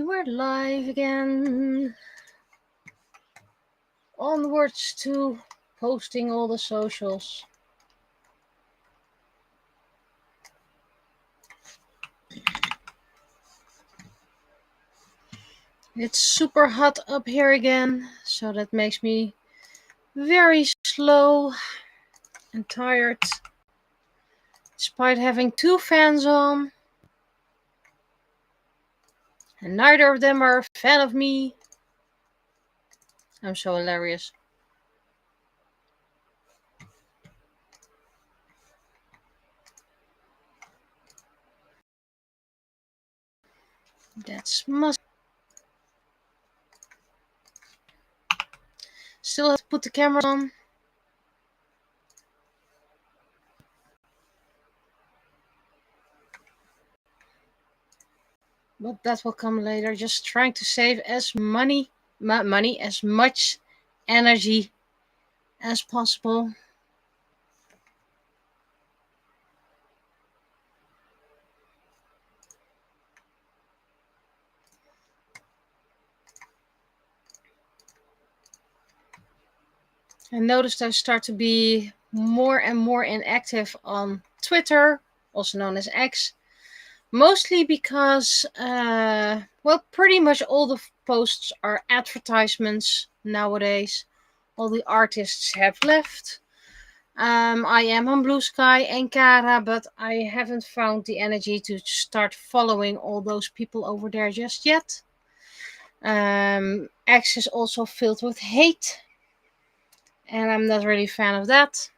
we're live again. Onwards to posting all the socials. It's super hot up here again, so that makes me very slow and tired, despite having 2 fans on. And neither of them are a fan of me. I'm so hilarious. That's must. Still have to put the camera on. But that will come later. Just trying to save as money, as much energy as possible. I noticed I start to be more and more inactive on Twitter, also known as X. Mostly because, pretty much all the posts are advertisements nowadays. All the artists have left. I am on Blue Sky and Kara, but I haven't found the energy to start following all those people over there just yet. X is also filled with hate, and I'm not really a fan of that.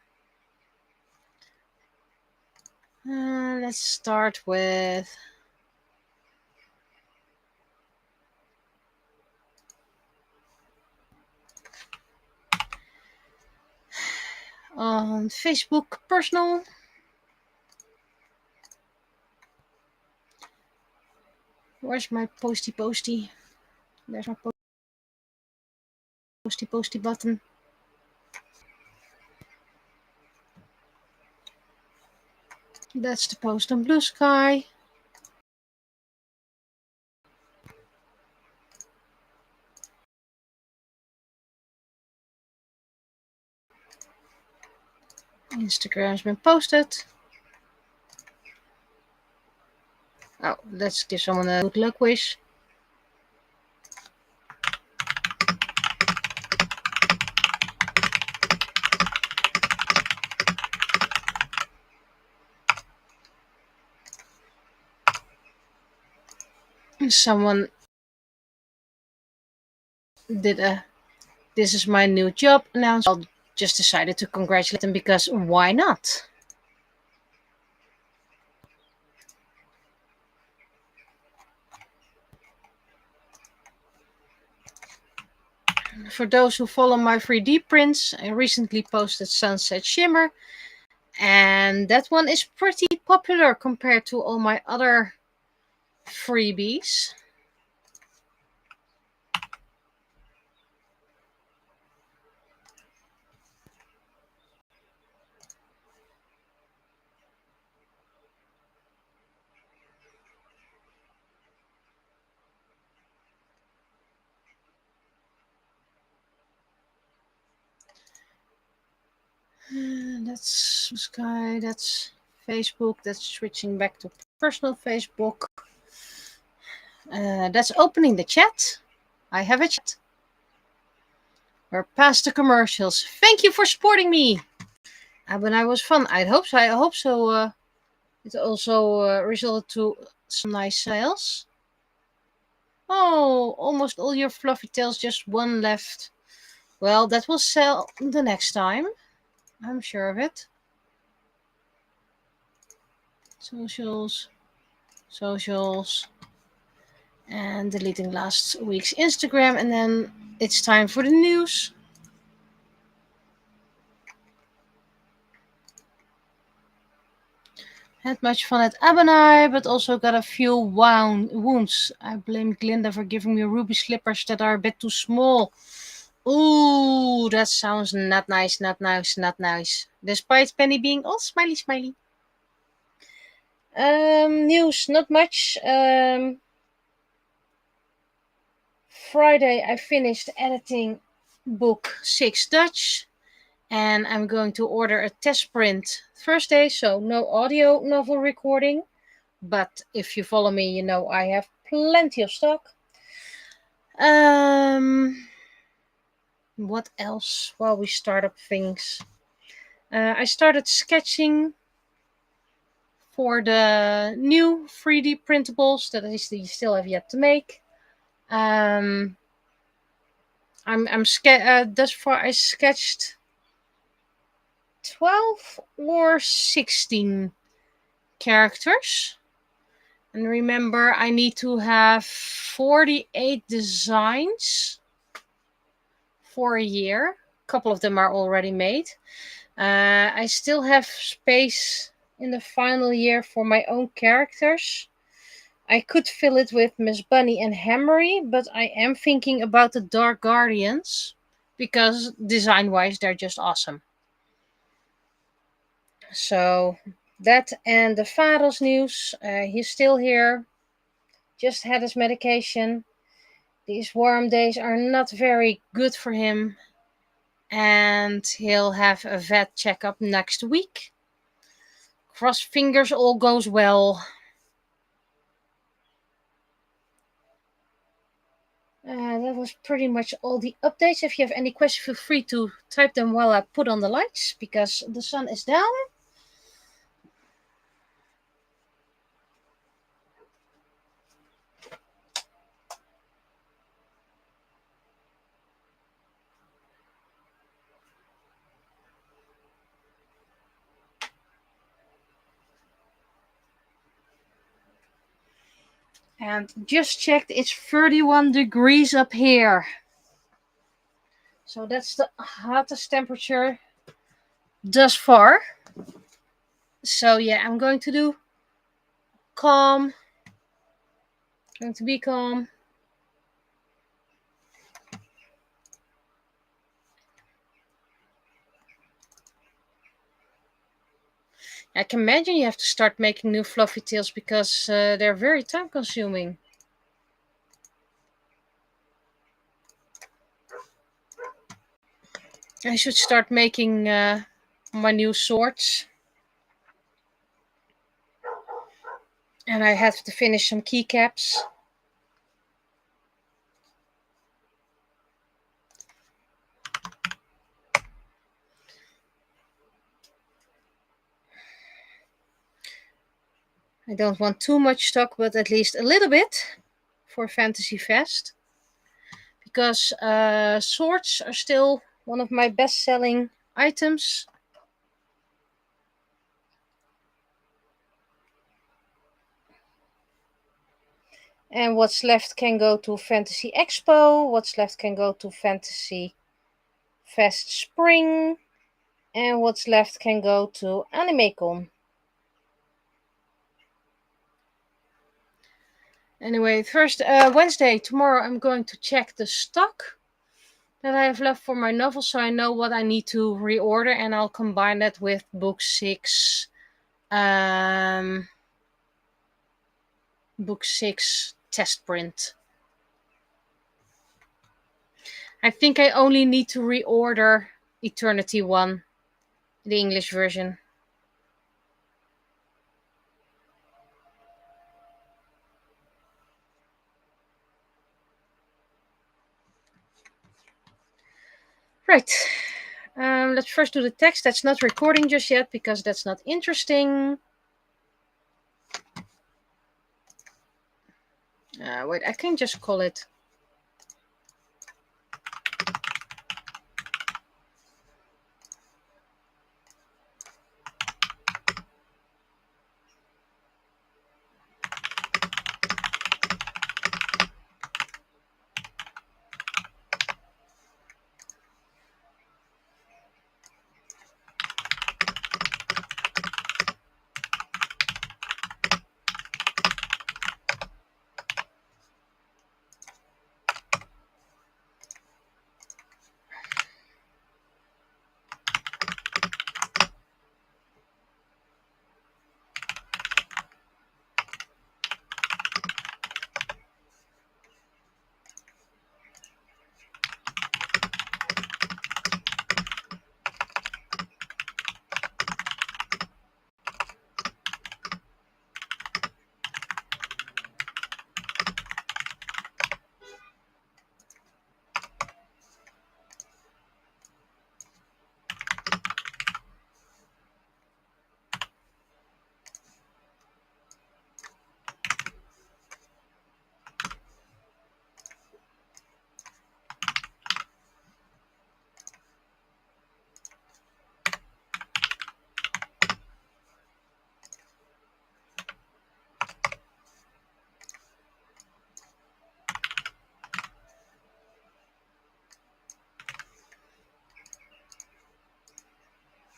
Let's start with on Facebook personal. Where's my posty? There's my posty button. That's the post on Blue Sky. Instagram's been posted. Oh, let's give someone a good luck wish. Someone did a "this is my new job" announcement. I just decided to congratulate them because why not? For those who follow my 3D prints, I recently posted Sunset Shimmer, and that one is pretty popular compared to all my other freebies. That's Sky, that's Facebook, that's switching back to personal Facebook. That's opening the chat. I have a chat. We're past the commercials. Thank you for supporting me. When I was fun. I hope so. It also resulted to some nice sales. Oh, almost all your fluffy tails, just one left. Well, that will sell the next time. I'm sure of it. Socials. And deleting last week's Instagram. And then it's time for the news. Had much fun at Abanai, but also got a few wounds. I blame Glinda for giving me ruby slippers that are a bit too small. Ooh, that sounds not nice. Despite Penny being all smiley. News, not much. Friday I finished editing book 6 Dutch, and I'm going to order a test print Thursday, so no audio novel recording. But if you follow me, you know I have plenty of stock. What else? While we start up things, I started sketching for the new 3D printables that I still have yet to make. Thus far I sketched 12 or 16 characters. And remember, I need to have 48 designs for a year. A couple of them are already made. I still have space in the final year for my own characters. I could fill it with Miss Bunny and Hammery, but I am thinking about the Dark Guardians because design-wise they're just awesome. So that and the Faros news. He's still here. Just had his medication. These warm days are not very good for him. And he'll have a vet checkup next week. Cross fingers all goes well. That was pretty much all the updates. If you have any questions, feel free to type them while I put on the lights because the sun is down. And just checked, it's 31 degrees up here. So that's the hottest temperature thus far. So yeah, I'm going to do calm. Going to be calm. I can imagine you have to start making new fluffy tails because they're very time consuming. I should start making my new swords. And I have to finish some keycaps. I don't want too much stock, but at least a little bit for Fantasy Fest. Because swords are still one of my best-selling items. And what's left can go to Fantasy Expo. What's left can go to Fantasy Fest Spring. And what's left can go to AnimeCon. Anyway, first Wednesday, tomorrow, I'm going to check the stock that I have left for my novel, so I know what I need to reorder, and I'll combine that with book 6. Book 6 test print. I think I only need to reorder Eternity 1, the English version. Right. Let's first do the text. That's not recording just yet because that's not interesting. Wait, I can just call it.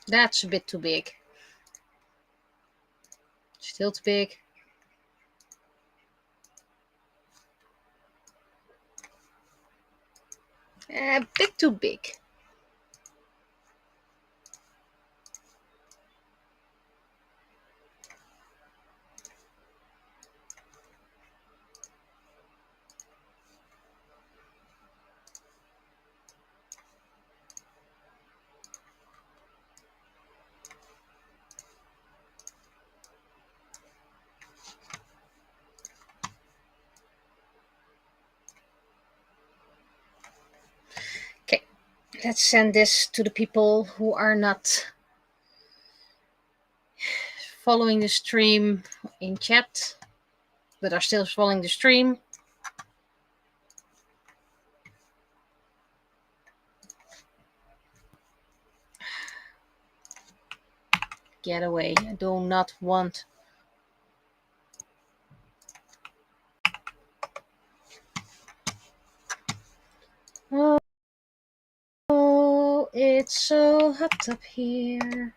That's a bit too big. Still too big. A bit too big. Okay, let's send this to the people who are not following the stream in chat, but are still following the stream. Get away. I do not want. Oh, it's so hot up here.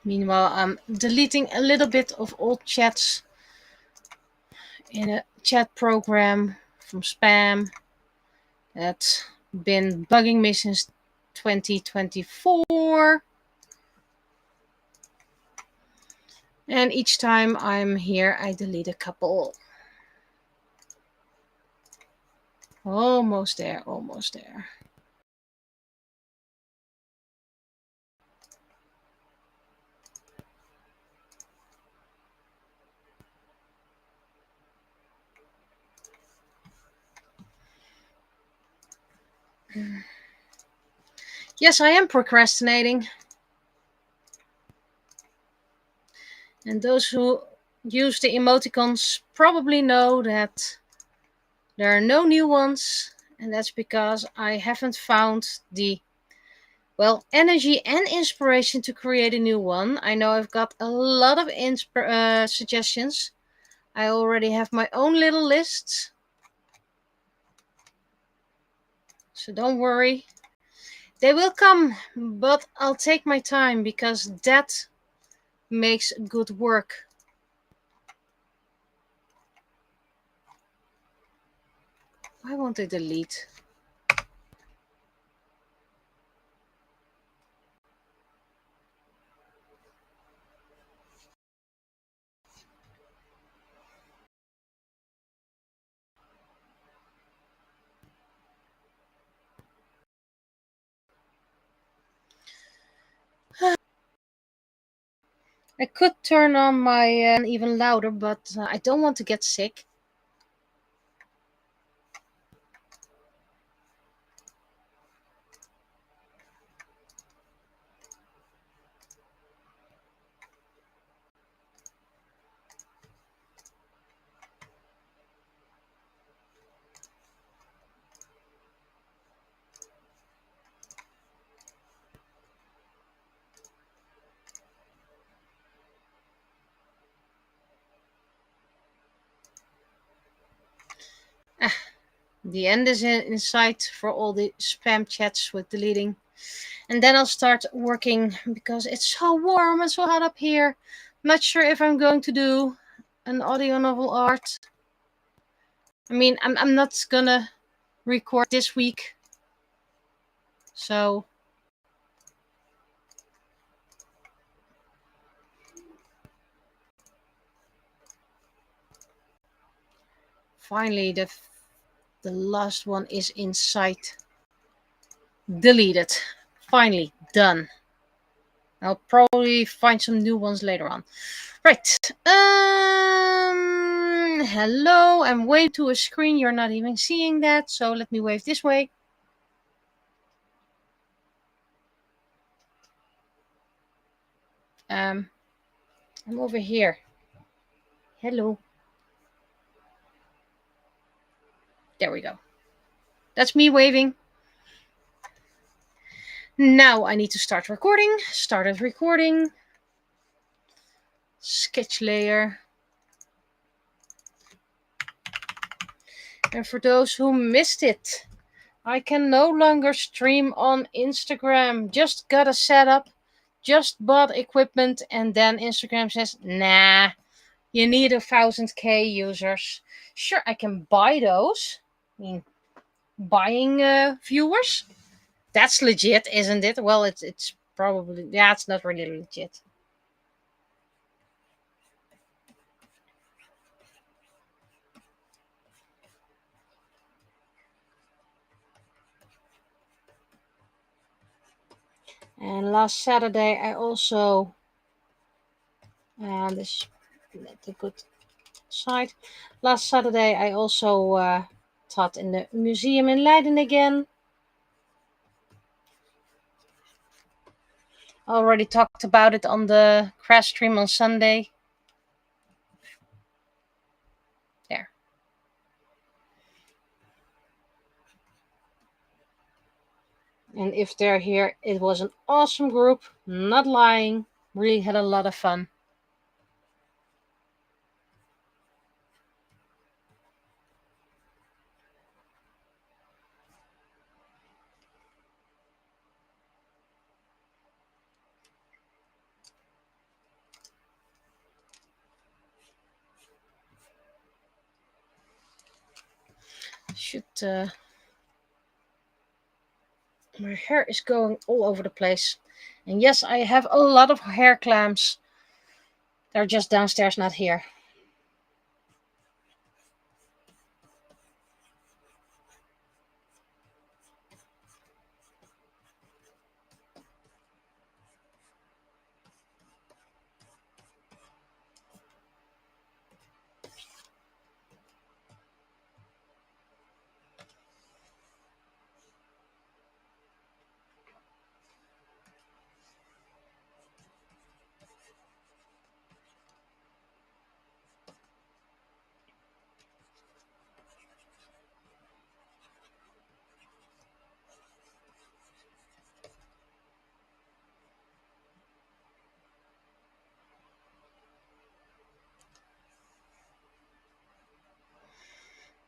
Meanwhile, I'm deleting a little bit of old chats in a chat program from spam that's been bugging me since 2024. And each time I'm here, I delete a couple. Almost there, almost there. Yes, I am procrastinating. And those who use the emoticons probably know that there are no new ones. And that's because I haven't found the, well, energy and inspiration to create a new one. I know I've got a lot of suggestions. I already have my own little list. So don't worry. They will come, but I'll take my time because that makes good work. Why won't they delete? I could turn on my even louder, but I don't want to get sick. The end is in sight for all the spam chats with deleting. And then I'll start working because it's so warm and so hot up here. Not sure if I'm going to do an audio novel art. I mean, I'm not gonna record this week. So finally the last one is in sight. Deleted. Finally done. I'll probably find some new ones later on. Right. Hello. I'm waving to a screen. You're not even seeing that. So let me wave this way. I'm over here. Hello. There we go. That's me waving. Now I need to start recording. Started recording. Sketch layer. And for those who missed it, I can no longer stream on Instagram. Just got a setup. Just bought equipment. And then Instagram says, nah, you need 1,000k users. Sure, I can buy those. I mean, buying viewers. That's legit, isn't it? Well, it's probably, yeah, it's not really legit. And last Saturday, I also, and this is a good side. Last Saturday, I also taught in the museum in Leiden again. Already talked about it on the crash stream on Sunday. There. And if they're here, it was an awesome group. Not lying. Really had a lot of fun. Should my hair is going all over the place. And yes, I have a lot of hair clamps. They're just downstairs, not here.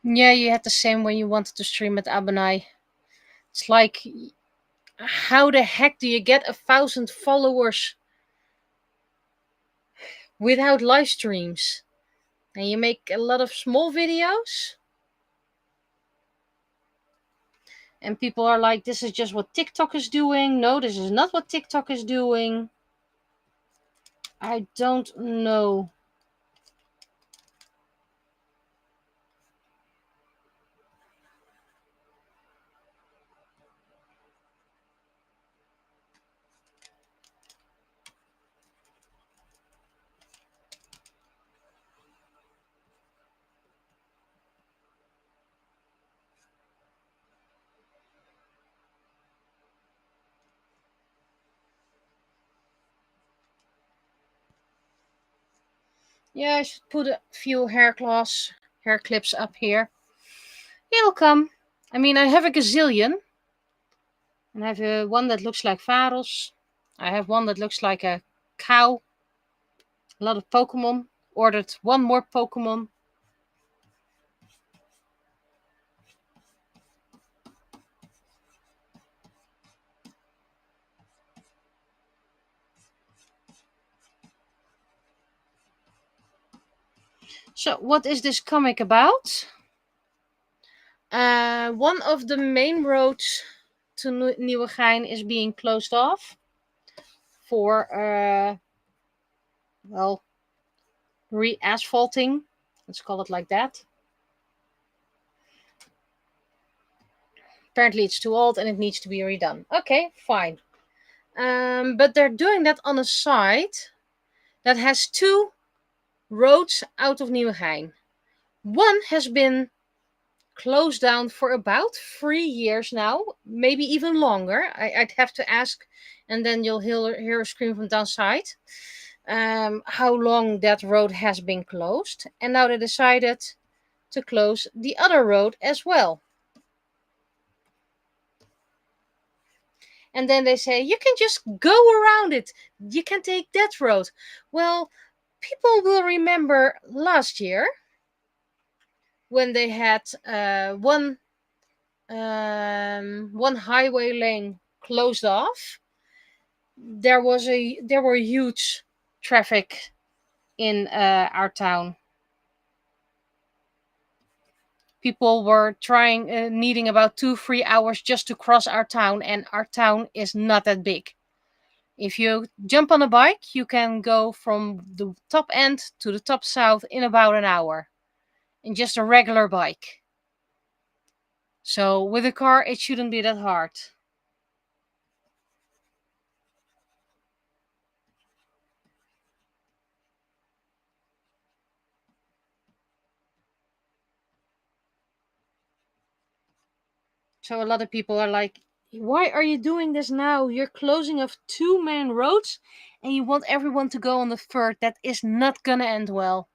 Yeah, you had the same when you wanted to stream at Abanai. It's like, how the heck do you get 1,000 followers without live streams? And you make a lot of small videos? And people are like, this is just what TikTok is doing. No, this is not what TikTok is doing. I don't know. Yeah, I should put a few hair clips up here. It'll come. I mean, I have a gazillion. And I have one that looks like Varos. I have one that looks like a cow. A lot of Pokemon. Ordered one more Pokemon. So, what is this comic about? One of the main roads to Nieuwegein is being closed off for, re-asphalting. Let's call it like that. Apparently it's too old and it needs to be redone. Okay, fine. But they're doing that on a site that has two roads out of Nieuwegein. One has been closed down for about 3 years now, maybe even longer. I'd have to ask, and then you'll hear a scream from downside. How long that road has been closed, and now they decided to close the other road as well. And then they say, you can just go around it. You can take that road. Well, people will remember last year when they had one highway lane closed off. There were huge traffic in our town. People were needing about 2-3 hours just to cross our town, and our town is not that big. If you jump on a bike, you can go from the top end to the top south in about an hour in just a regular bike. So with a car, it shouldn't be that hard. So a lot of people are like, why are you doing this now? You're closing off 2 main roads and you want everyone to go on the third. That is not gonna end well.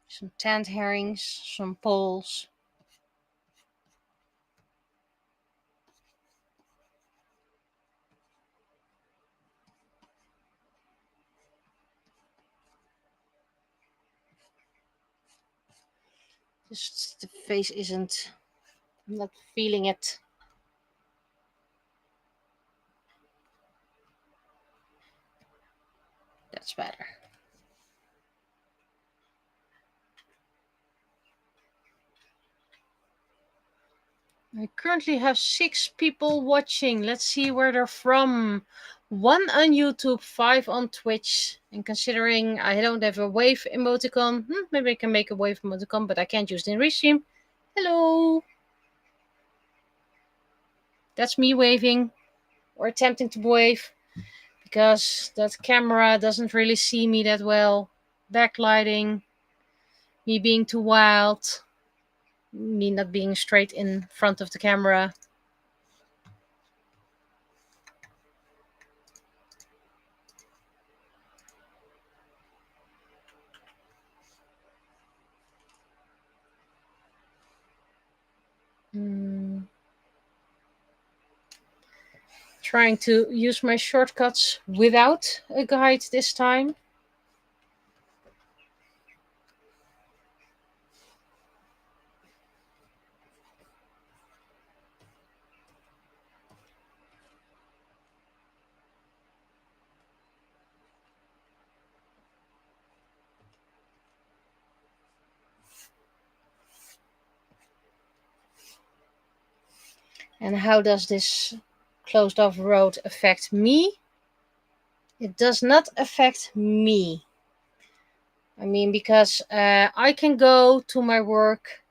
Some tanned herrings, some poles. Just the face isn't. I'm not feeling it. That's better. I currently have 6 people watching. Let's see where they're from. 1 on YouTube, 5 on Twitch. And considering I don't have a wave emoticon, maybe I can make a wave emoticon, but I can't use it in Restream. Hello! That's me waving or attempting to wave because that camera doesn't really see me that well. Backlighting, me being too wild, me not being straight in front of the camera. Trying to use my shortcuts without a guide this time. And how does this closed off road affect me? It does not affect me. I mean, because I can go to my work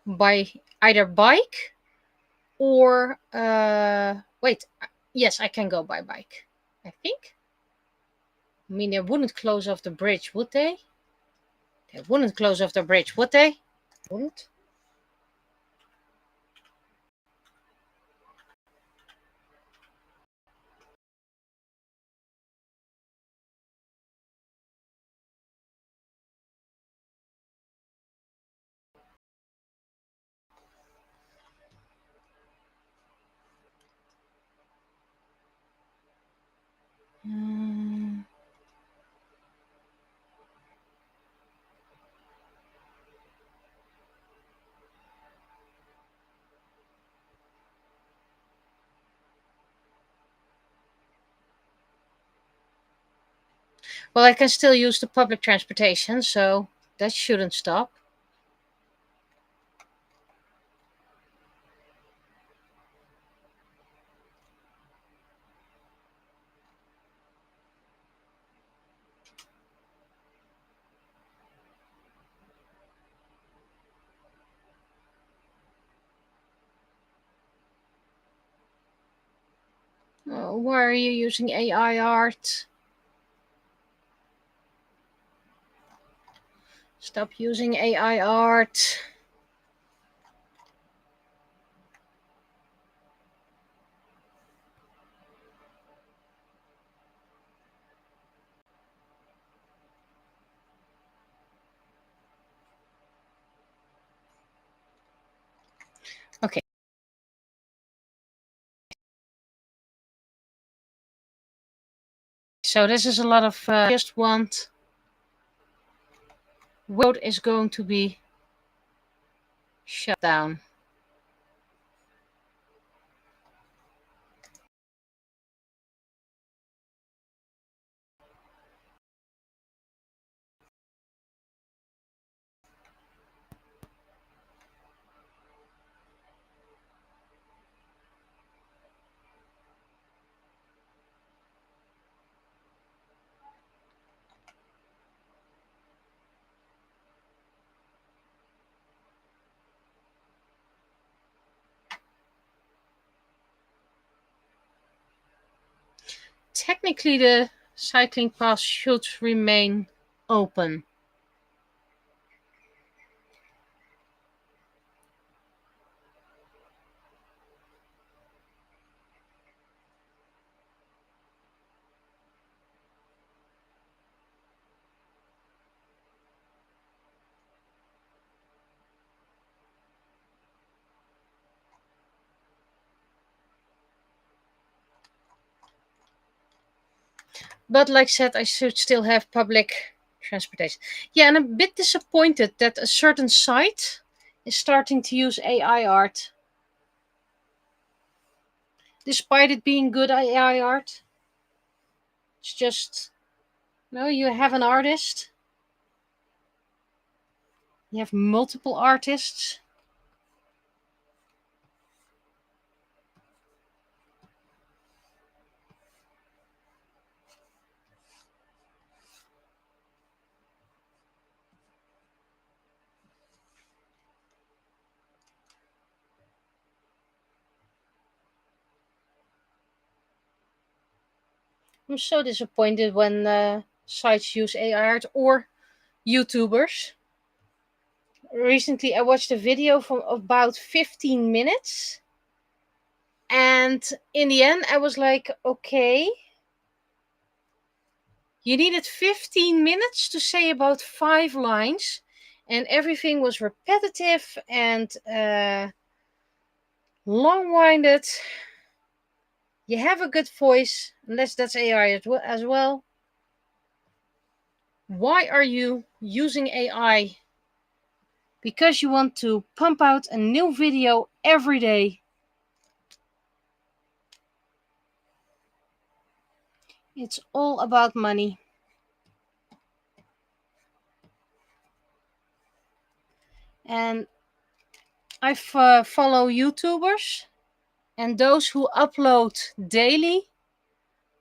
by either bike or wait, yes, I can go by bike, I think. I mean, they wouldn't close off the bridge, would they? They wouldn't close off the bridge, would they? Wouldn't. Well, I can still use the public transportation, so that shouldn't stop. Why are you using AI art? Stop using AI art. Okay. So this is a lot of just want world is going to be shut down. Technically, the cycling path should remain open. But like I said, I should still have public transportation. Yeah, and I'm a bit disappointed that a certain site is starting to use AI art. Despite it being good AI art, it's just, no, you have an artist, you have multiple artists. I'm so disappointed when sites use AI art or YouTubers. Recently, I watched a video from about 15 minutes. And in the end, I was like, okay, you needed 15 minutes to say about 5 lines, and everything was repetitive and long winded. You have a good voice, unless that's AI as well. Why are you using AI? Because you want to pump out a new video every day. It's all about money. And I follow YouTubers, and those who upload daily,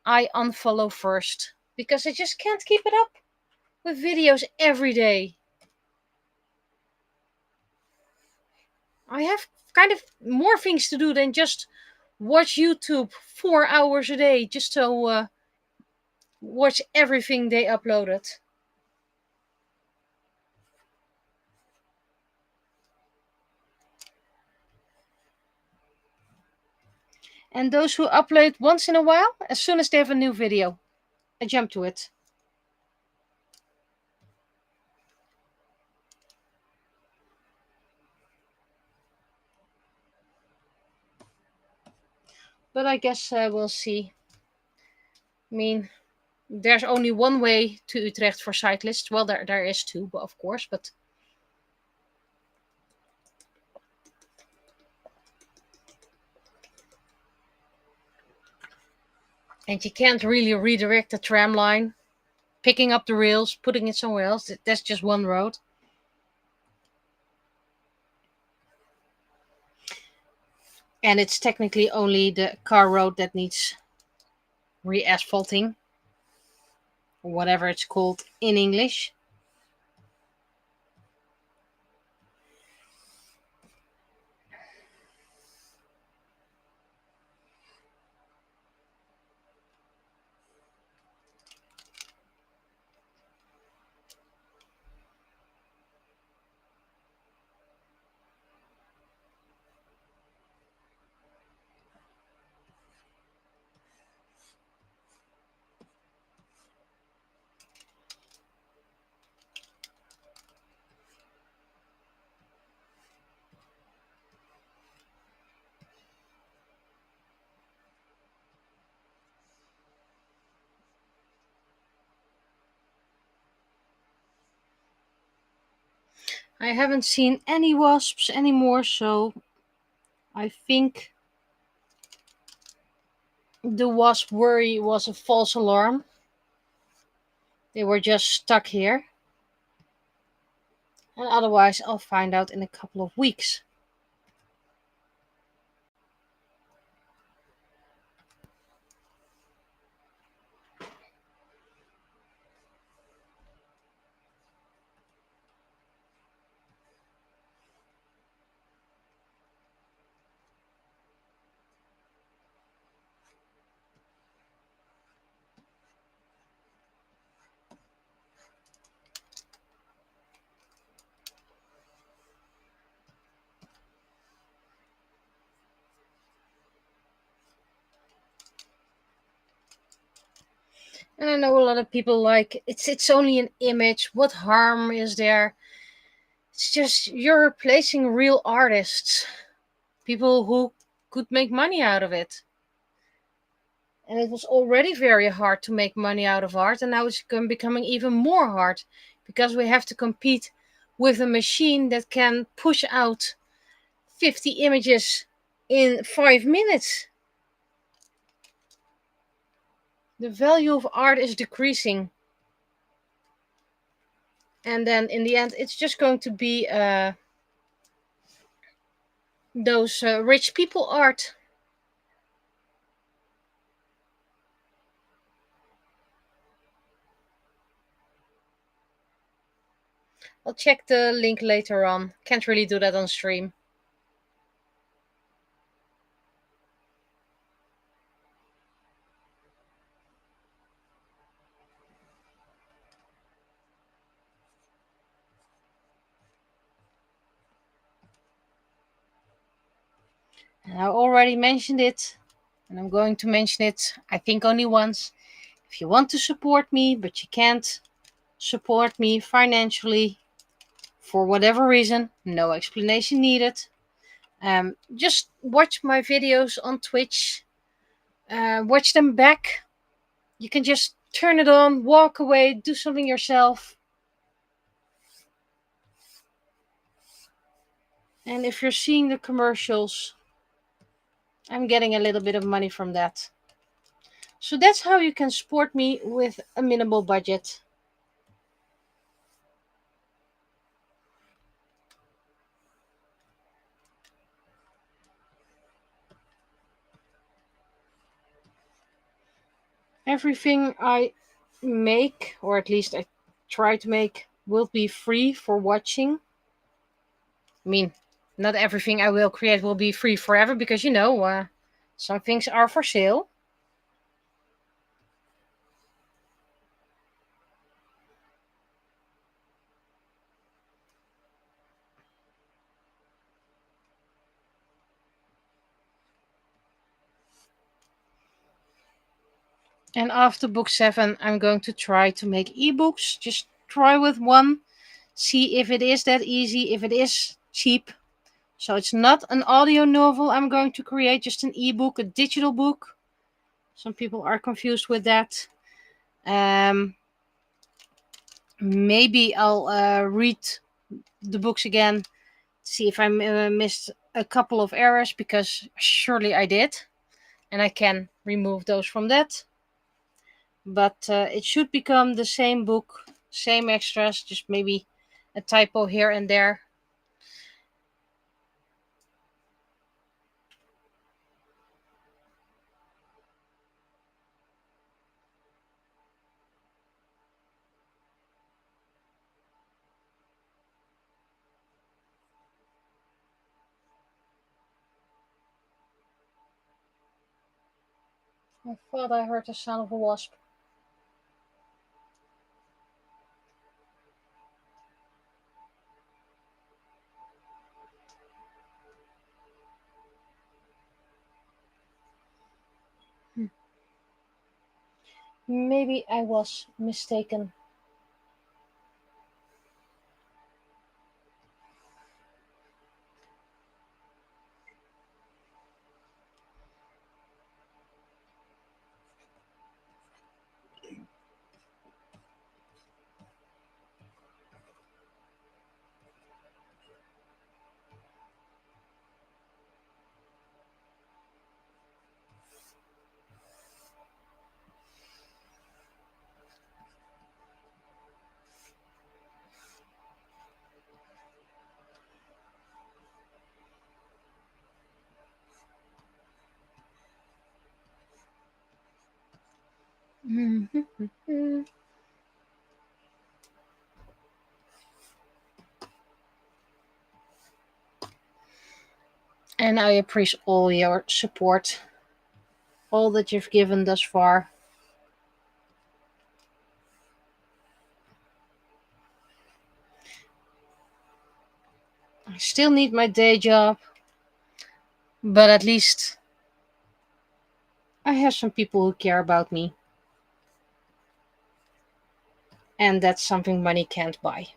I unfollow first because I just can't keep it up with videos every day. I have kind of more things to do than just watch YouTube 4 hours a day just to watch everything they uploaded. And those who upload once in a while, as soon as they have a new video, I jump to it. But I guess we'll see. I mean, there's only one way to Utrecht for cyclists. Well, there is two, of course, but and you can't really redirect the tram line. picking up the reels, putting it somewhere else. That's just one road. And it's technically only the car road that needs re-asphalting, or whatever it's called in English. I haven't seen any wasps anymore, so I think the wasp worry was a false alarm. They were just stuck here. And otherwise, I'll find out in a couple of weeks. And I know a lot of people like, it's only an image. What harm is there? It's just you're replacing real artists, people who could make money out of it. And it was already very hard to make money out of art, and now it's becoming even more hard because we have to compete with a machine that can push out 50 images in 5 minutes. The value of art is decreasing. And then in the end, it's just going to be those rich people art. I'll check the link later on. Can't really do that on stream. And I already mentioned it, and I'm going to mention it, I think, only once. If you want to support me, but you can't support me financially for whatever reason, no explanation needed, just watch my videos on Twitch. Watch them back. You can just turn it on, walk away, do something yourself. And if you're seeing the commercials, I'm getting a little bit of money from that. So that's how you can support me with a minimal budget. Everything I make, or at least I try to make, will be free for watching. I mean, not everything I will create will be free forever because, some things are for sale. And after book 7, I'm going to try to make ebooks. Just try with one. See if it is that easy, if it is cheap. So it's not an audio novel I'm going to create, just an ebook, a digital book. Some people are confused with that. Maybe I'll read the books again, see if I missed a couple of errors, because surely I did. And I can remove those from that. but it should become the same book, same extras, just maybe a typo here and there. I thought I heard the sound of a wasp. Maybe I was mistaken. And I appreciate all your support, all that you've given thus far. I still need my day job, but at least I have some people who care about me, and that's something money can't buy.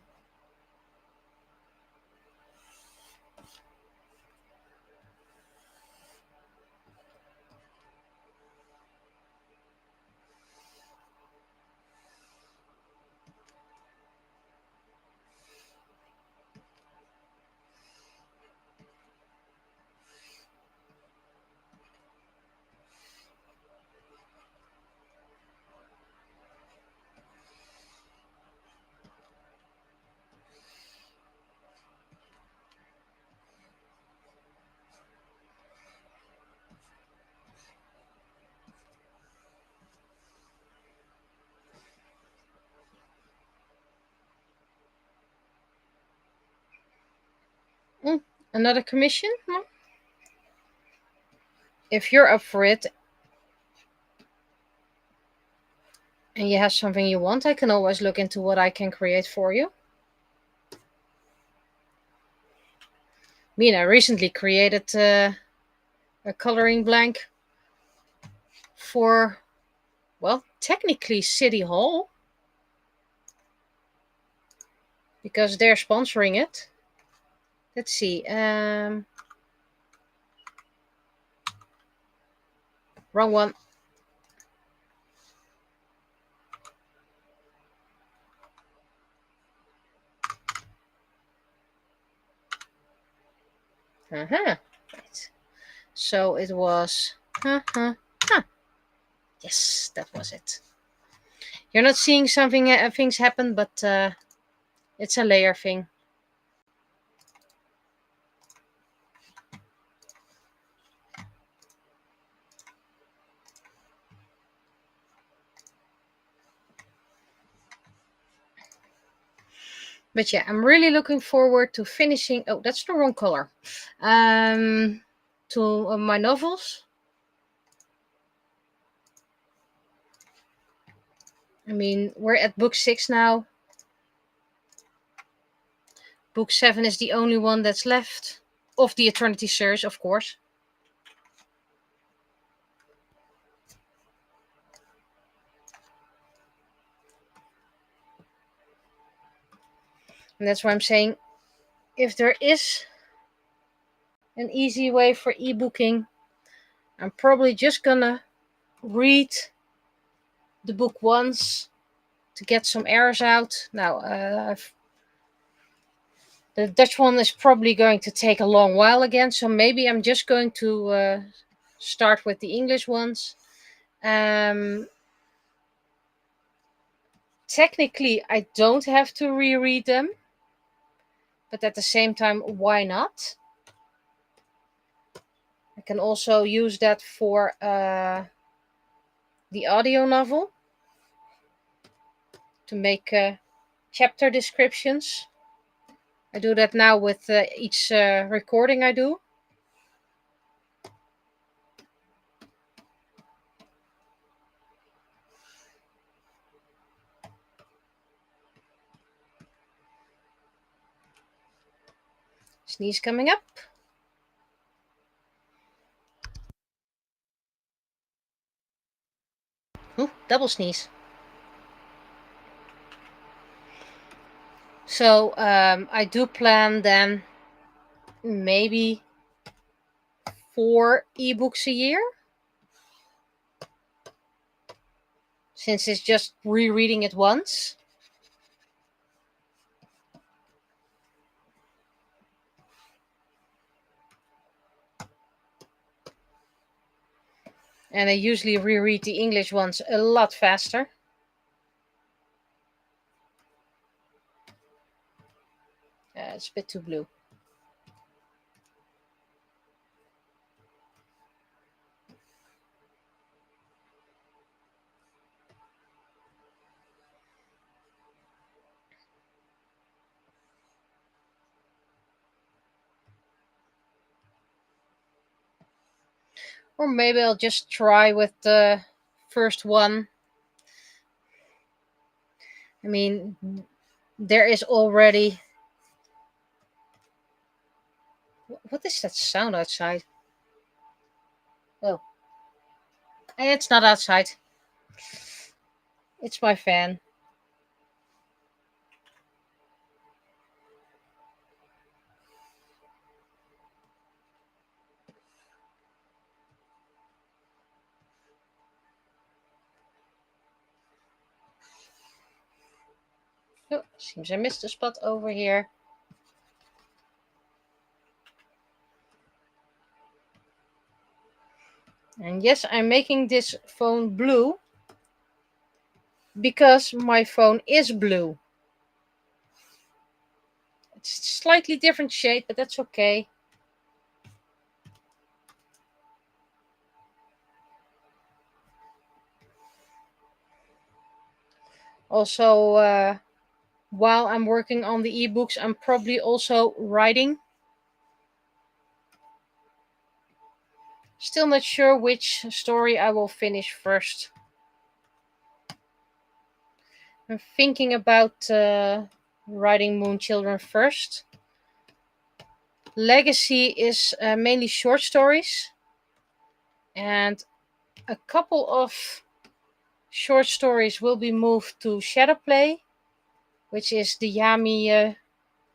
Another commission? If you're up for it and you have something you want, I can always look into what I can create for you. I recently created a coloring blank for, well, technically City Hall, because they're sponsoring it. Let's see. Wrong one. Right. So it was. Yes, that was it. You're not seeing something things happen, but it's a layer thing. But yeah, I'm really looking forward to finishing. Oh, that's the wrong color. To my novels. We're at book 6 now. Book 7 is the only one that's left of the Eternity series, of course. And that's why I'm saying, if there is an easy way for ebooking, I'm probably just gonna read the book once to get some errors out. Now, the Dutch one is probably going to take a long while again, so maybe I'm just going to start with the English ones. technically I don't have to reread them, but at the same time, why not? I can also use that for the audio novel to make chapter descriptions. I do that now with each recording I do. Sneeze coming up. Ooh, double sneeze. So I do plan then maybe 4 ebooks a year, since it's just rereading it once. And I usually reread the English ones a lot faster. It's a bit too blue. Or maybe I'll just try with the first one. I mean, there is already... What is that sound outside? Oh. It's not outside. It's my fan. Oh, seems I missed a spot over here. And yes, I'm making this phone blue because my phone is blue. It's a slightly different shade, but that's okay. Also, while I'm working on the ebooks, I'm probably also writing. Still not sure which story I will finish first. I'm thinking about writing Moon Children first. Legacy is mainly short stories, and a couple of short stories will be moved to Shadowplay, which is the Yami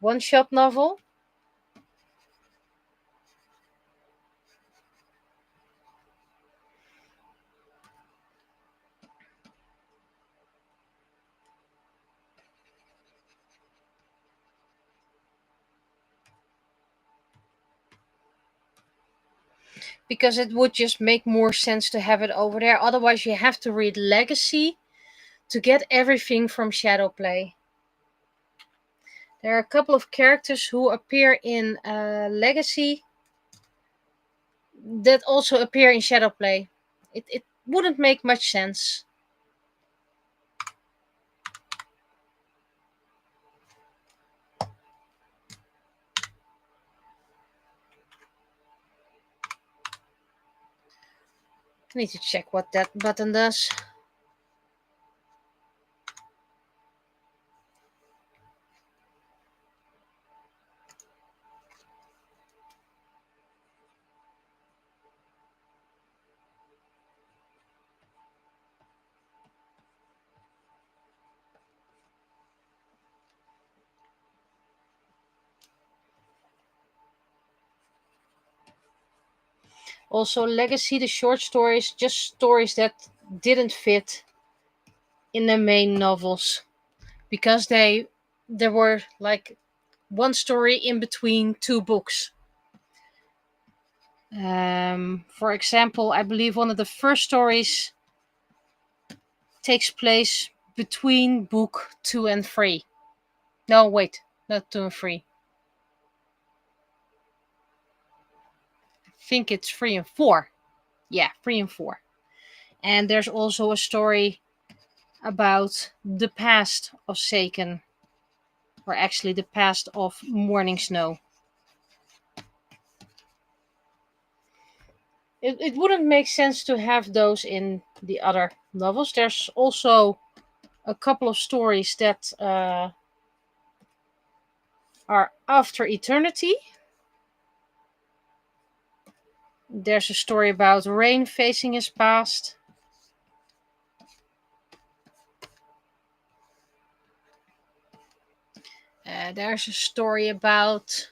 one-shot novel. Because it would just make more sense to have it over there. Otherwise, you have to read Legacy to get everything from Shadowplay. There are a couple of characters who appear in Legacy that also appear in Shadowplay. It wouldn't make much sense. I need to check what that button does. Also, Legacy, the short stories, just stories that didn't fit in the main novels, because there were like one story in between 2 books. For example, I believe one of the first stories takes place between book 2 and 3. No, wait, not 2 and 3. I think it's 3 and 4. Yeah, 3 and 4. And there's also a story about the past of Seiken, or actually the past of Morning Snow. It wouldn't make sense to have those in the other novels. There's also a couple of stories that are after eternity. There's a story about Rain facing his past. There's a story about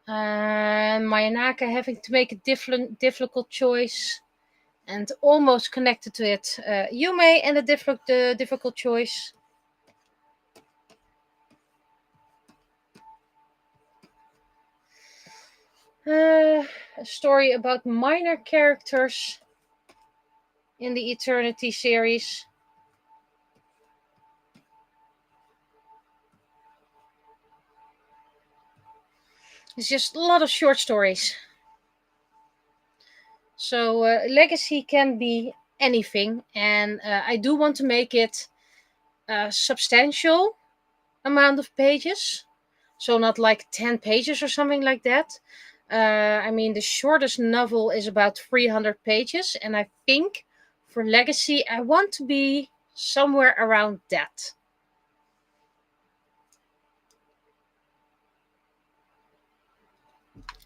Mayanaka having to make a difficult choice, and almost connected to it, Yume and a difficult choice. A story about minor characters in the Eternity series. It's just a lot of short stories. So Legacy can be anything, and I do want to make it a substantial amount of pages. So not like 10 pages or something like that. I mean, the shortest novel is about 300 pages, and I think for Legacy, I want to be somewhere around that.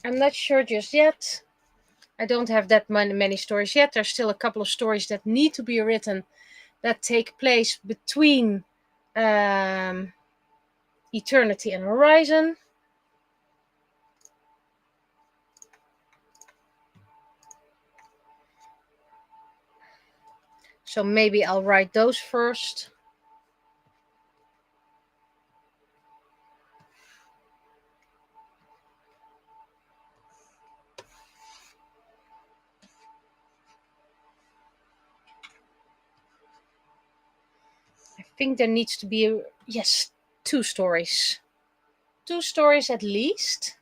I'm not sure just yet. I don't have that many stories yet. There's still a couple of stories that need to be written that take place between Eternity and Horizon. So maybe I'll write those first. I think there needs to be, yes, 2 stories. 2 stories at least.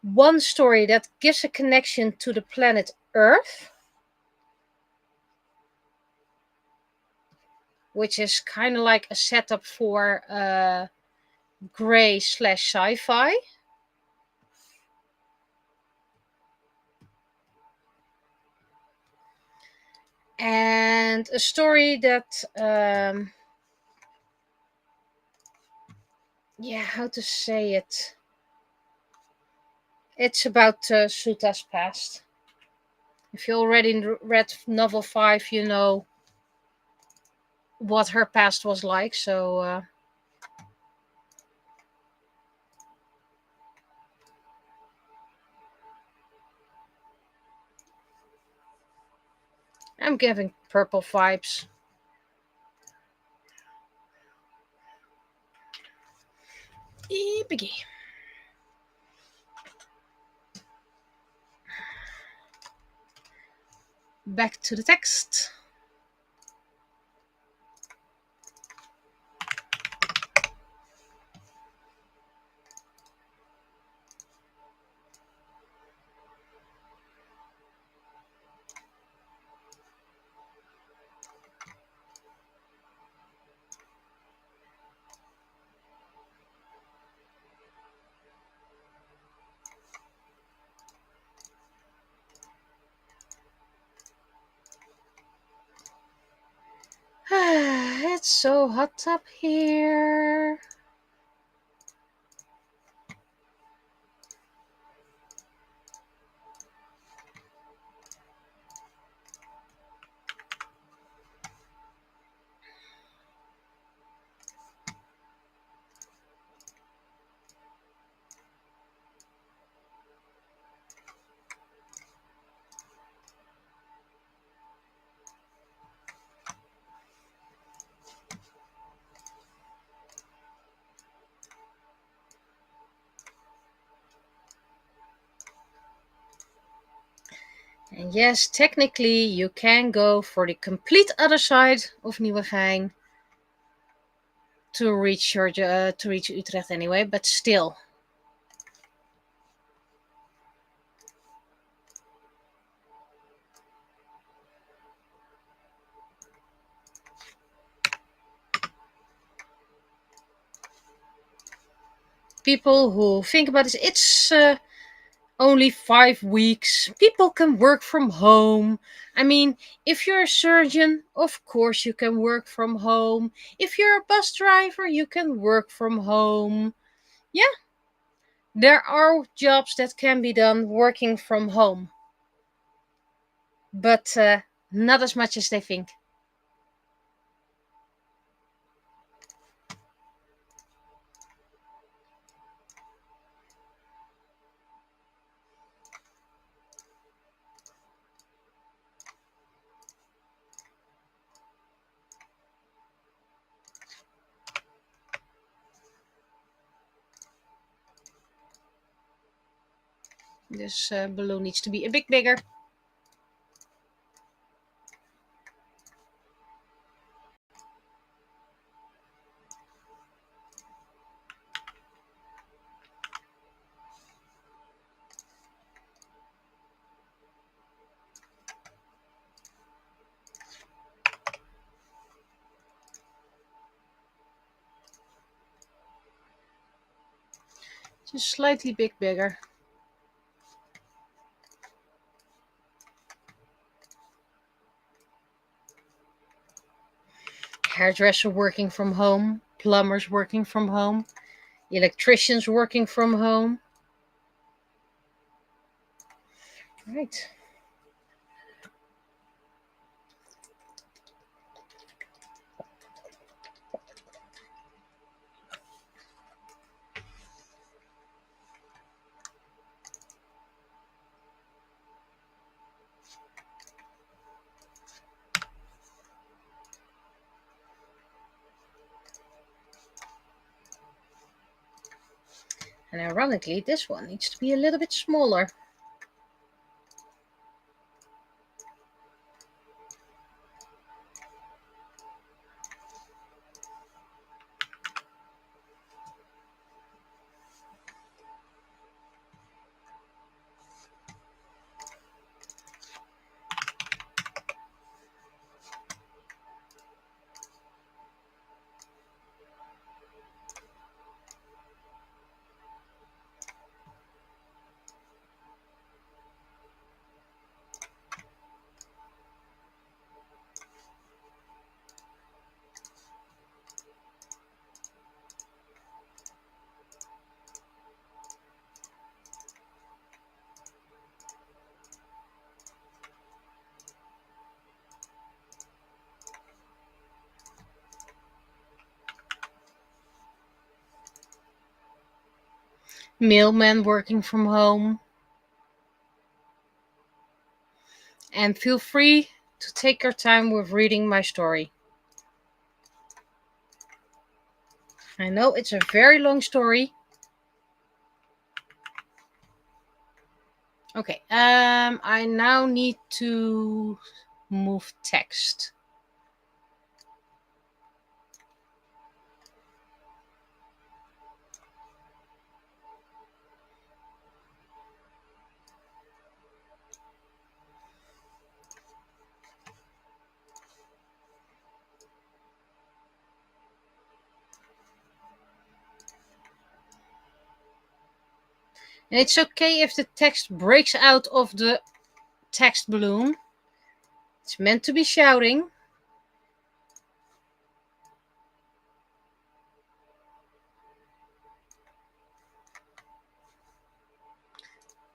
One story that gives a connection to the planet Earth, which is kind of like a setup for grey / sci-fi. And a story that, how to say it? It's about Suta's past. If you already read novel 5, you know what her past was like. So I'm giving purple vibes. Biggie. Back to the text. It's so hot up here. And yes, technically you can go for the complete other side of Nieuwegein to reach Utrecht anyway, but still. People who think about this, it's only 5 weeks. People can work from home. I mean, if you're a surgeon, of course you can work from home. If you're a bus driver, you can work from home. Yeah, there are jobs that can be done working from home. But not as much as they think. This balloon needs to be a bit bigger. Just slightly bigger. Hairdresser working from home, plumbers working from home, electricians working from home. Right. And ironically, this one needs to be a little bit smaller. Mailman working from home. And feel free to take your time with reading my story. I know it's a very long story. Okay, I now need to move text. And it's okay if the text breaks out of the text balloon. It's meant to be shouting.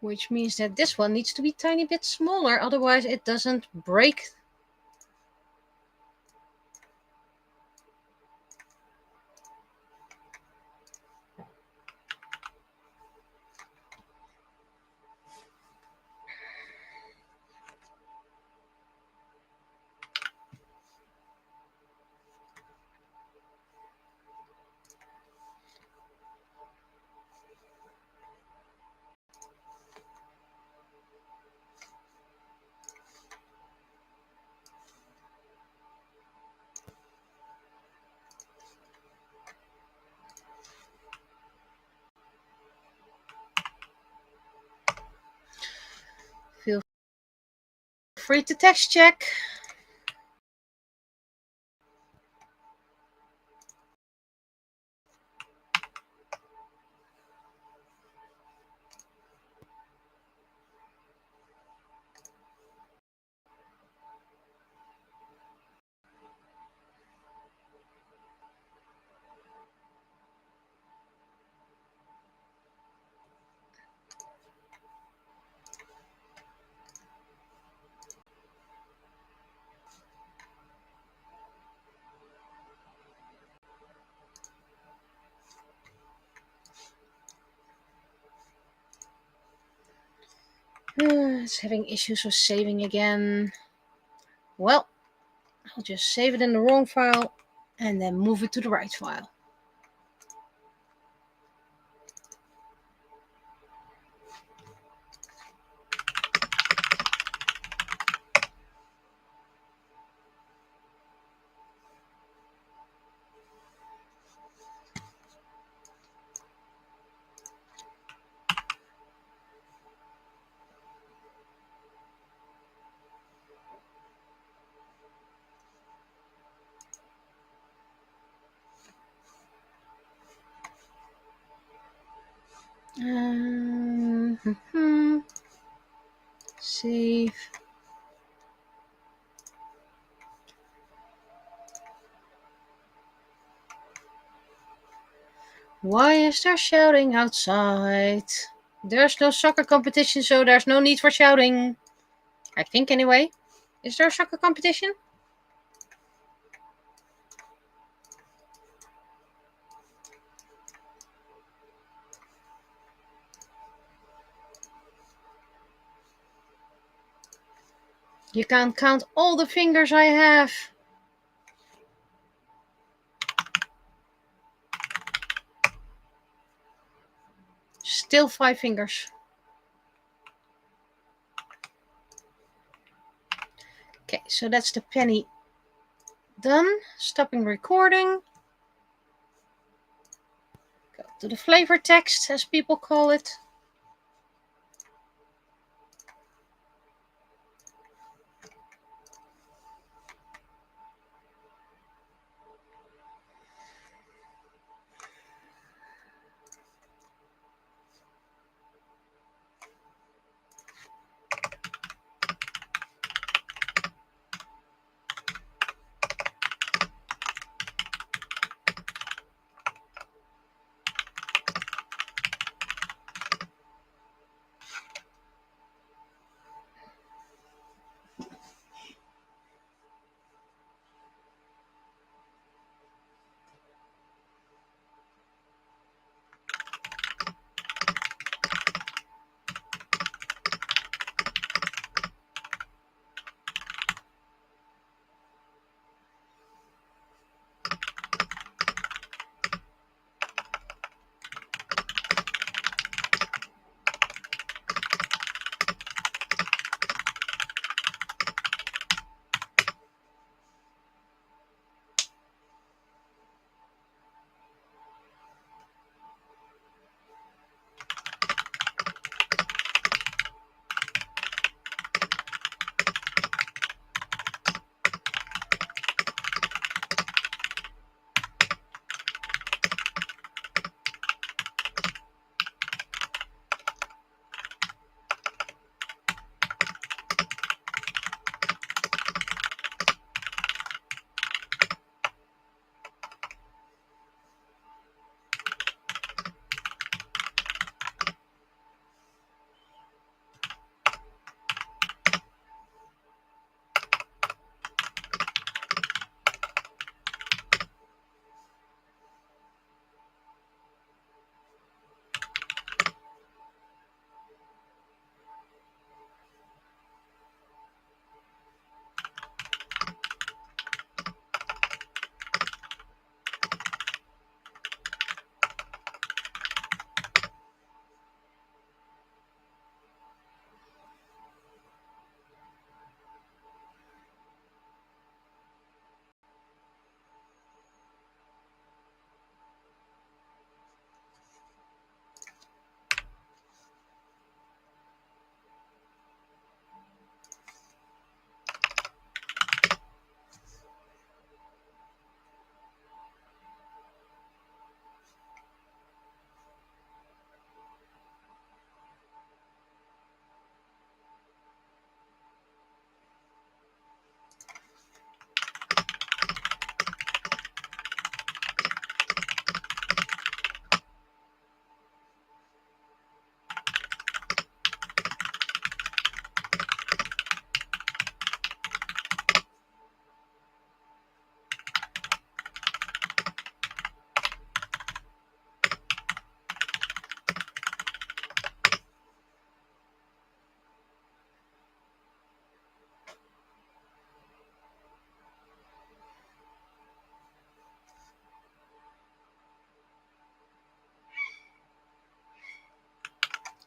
Which means that this one needs to be a tiny bit smaller, otherwise it doesn't break. free to text check. It's having issues with saving again. Well, I'll just save it in the wrong file and then move it to the right file. Save. Why is there shouting outside? There's no soccer competition, so there's no need for shouting. I think anyway. Is there a soccer competition? You can't count all the fingers I have. Still 5 fingers. Okay, so that's the penny done. Stopping recording. Go to the flavor text, as people call it.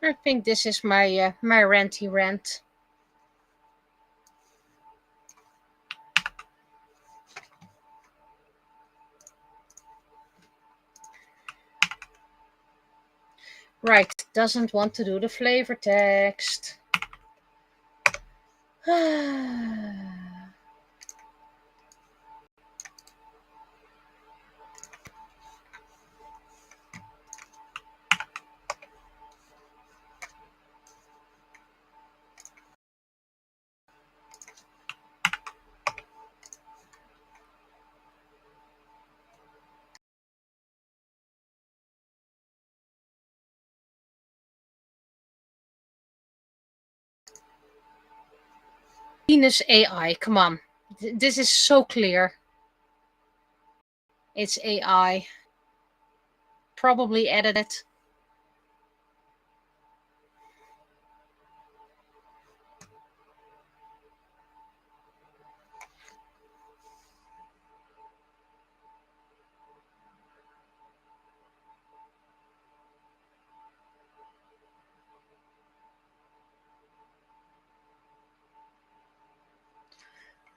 I think this is my my ranty rant. Right, doesn't want to do the flavor text. Venus AI, come on. This is so clear. It's AI. Probably edited.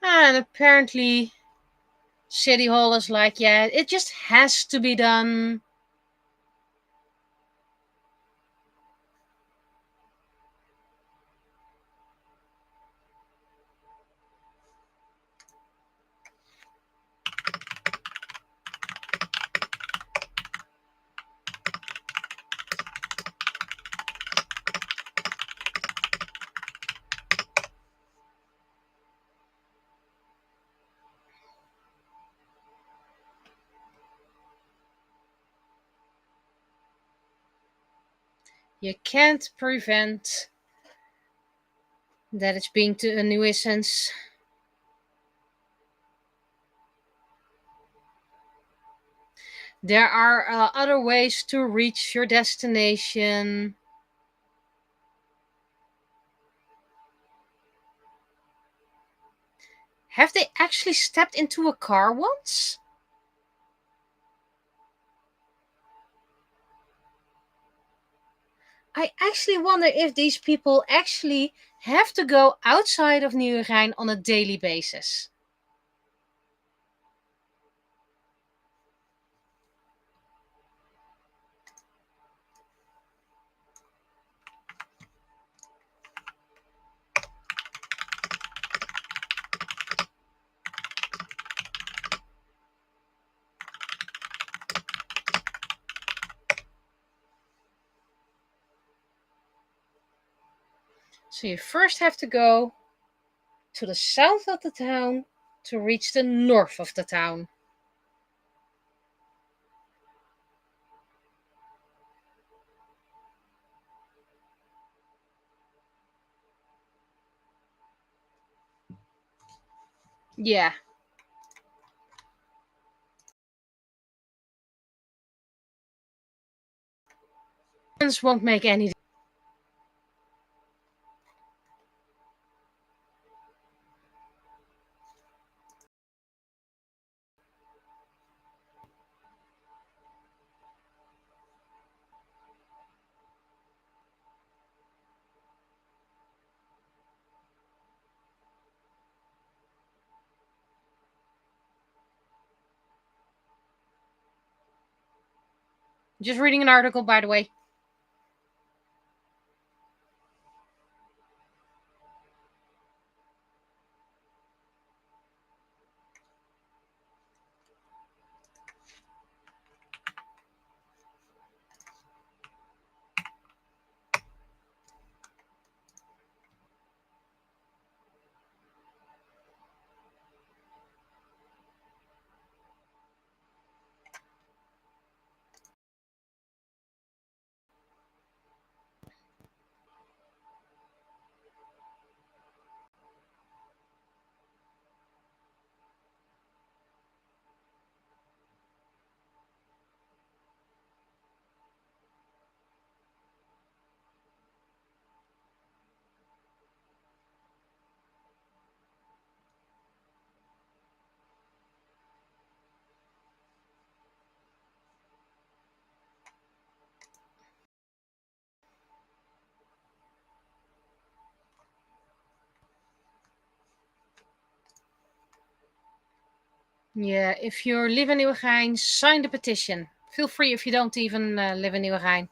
And apparently City Hall is like, yeah, it just has to be done. You can't prevent that it's being to a nuisance. There are other ways to reach your destination. Have they actually stepped into a car once? I actually wonder if these people actually have to go outside of Nieuwegein on a daily basis. So you first have to go to the south of the town to reach the north of the town. Yeah. This won't make any. Just reading an article, by the way. Yeah, if you live in Nieuwegein, sign the petition. Feel free if you don't even live in Nieuwegein.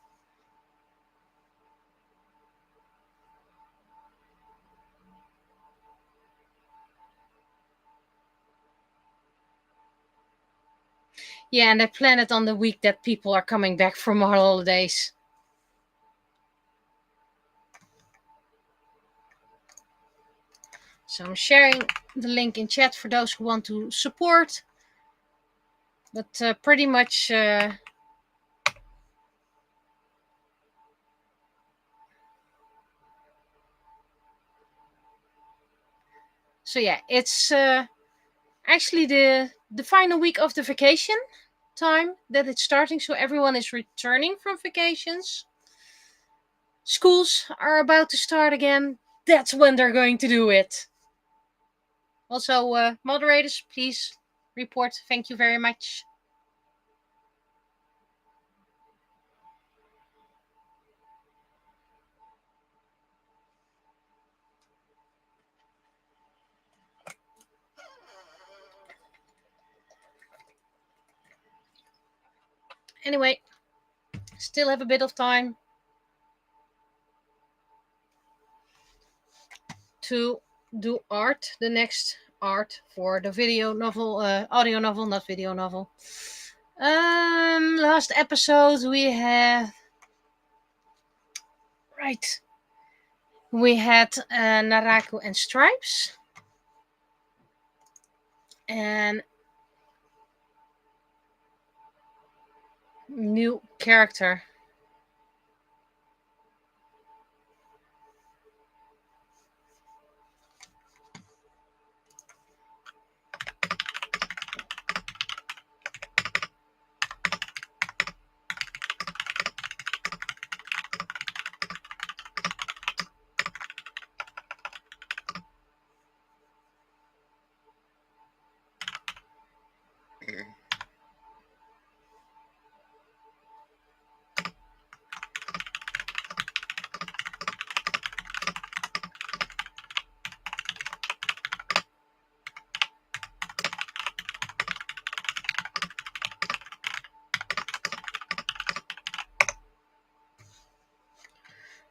Yeah, and they plan it on the week that people are coming back from our holidays. So I'm sharing the link in chat for those who want to support. But pretty much... So yeah, it's actually the final week of the vacation time that it's starting. So everyone is returning from vacations. Schools are about to start again. That's when they're going to do it. Also, moderators, please report. Thank you very much. Anyway, still have a bit of time to do art, the next art for the video novel, audio novel, not video novel. Last episode we had... Right. We had Naraku and Stripes. And new character.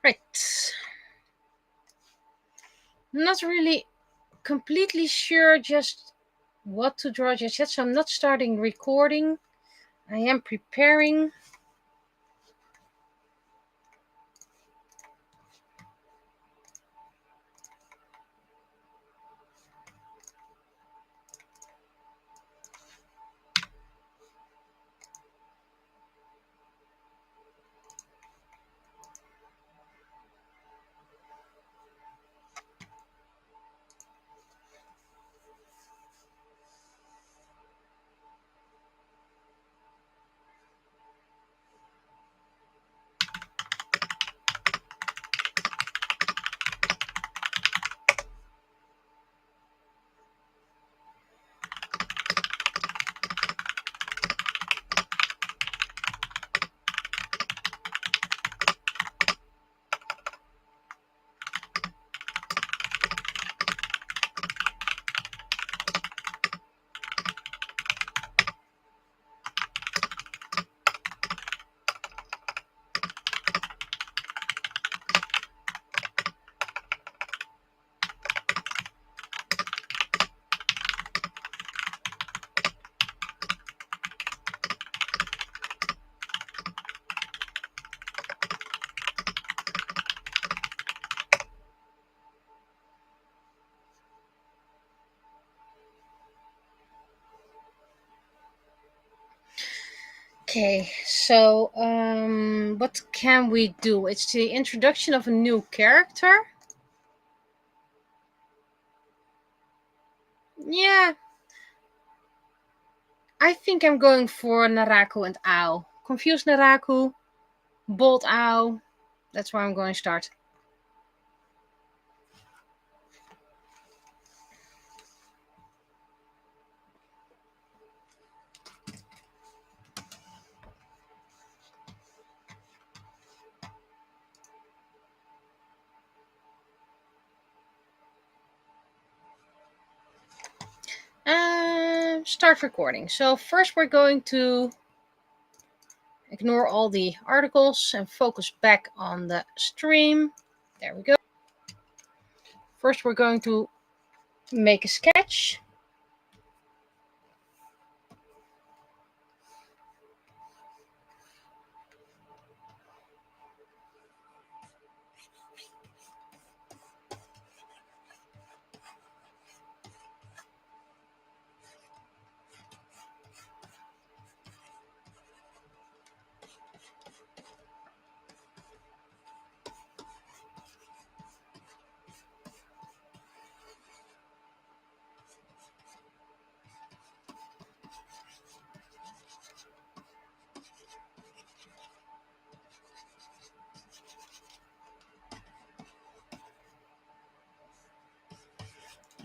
Right. Not really completely sure just what to draw just yet, so I'm not starting recording. I am preparing. Okay, so what can we do? It's the introduction of a new character. Yeah, I think I'm going for Naraku and Owl. Confused Naraku, bold Owl. That's where I'm going to start. start recording. So first we're going to ignore all the articles and focus back on the stream. There we go. First we're going to make a sketch.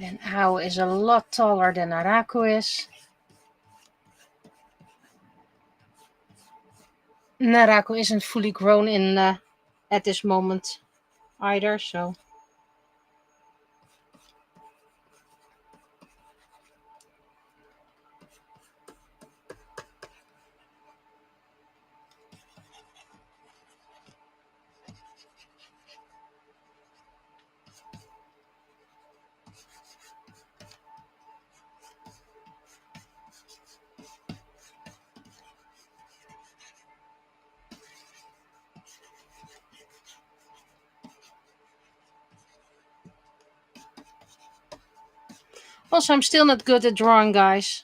And Ao is a lot taller than Narako is. Narako isn't fully grown in at this moment either, so. Also, I'm still not good at drawing, guys.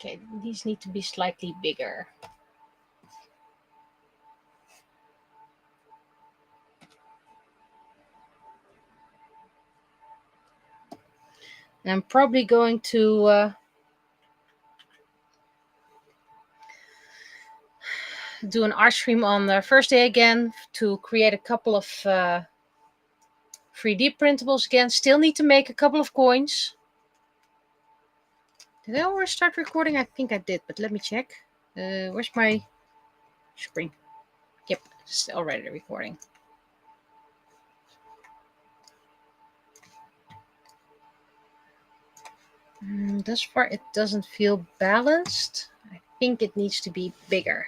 Okay, these need to be slightly bigger. And I'm probably going to do an art stream on the first day again to create a couple of 3D printables again. Still need to make a couple of coins. Did I already start recording? I think I did, but let me check. Where's my screen? Yep, it's already recording. Thus far, it doesn't feel balanced. I think it needs to be bigger.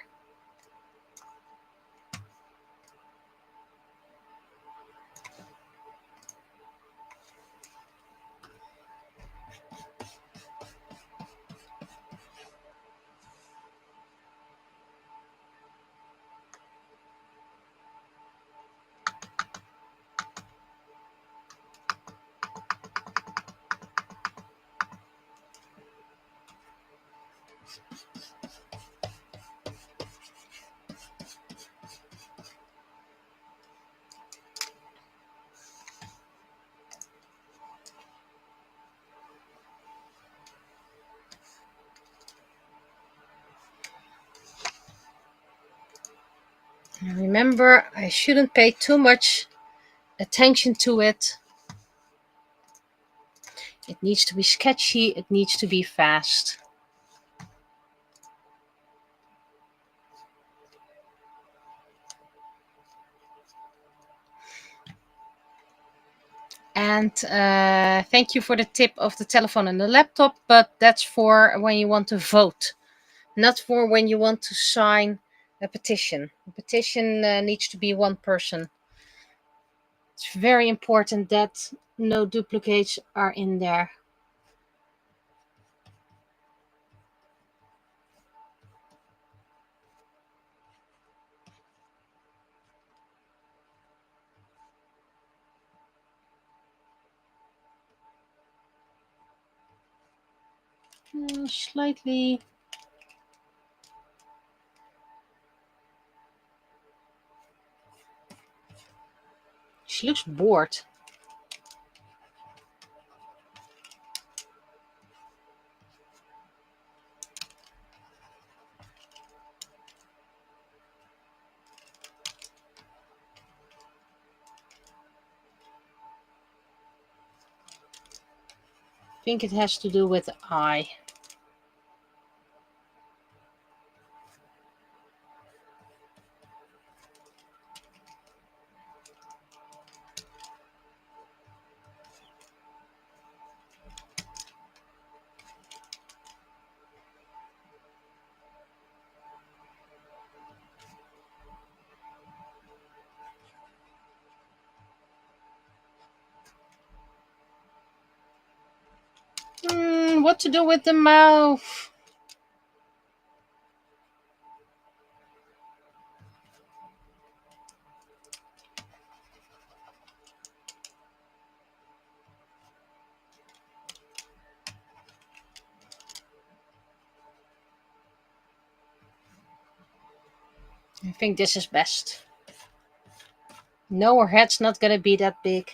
And remember, I shouldn't pay too much attention to it. It needs to be sketchy. It needs to be fast. And thank you for the tip of the telephone and the laptop, but that's for when you want to vote, not for when you want to sign a petition. A petition needs to be one person. It's very important that no duplicates are in there. Slightly. She looks bored. I think it has to do with the eye. What to do with the mouth? I think this is best. No, her head's not gonna be that big.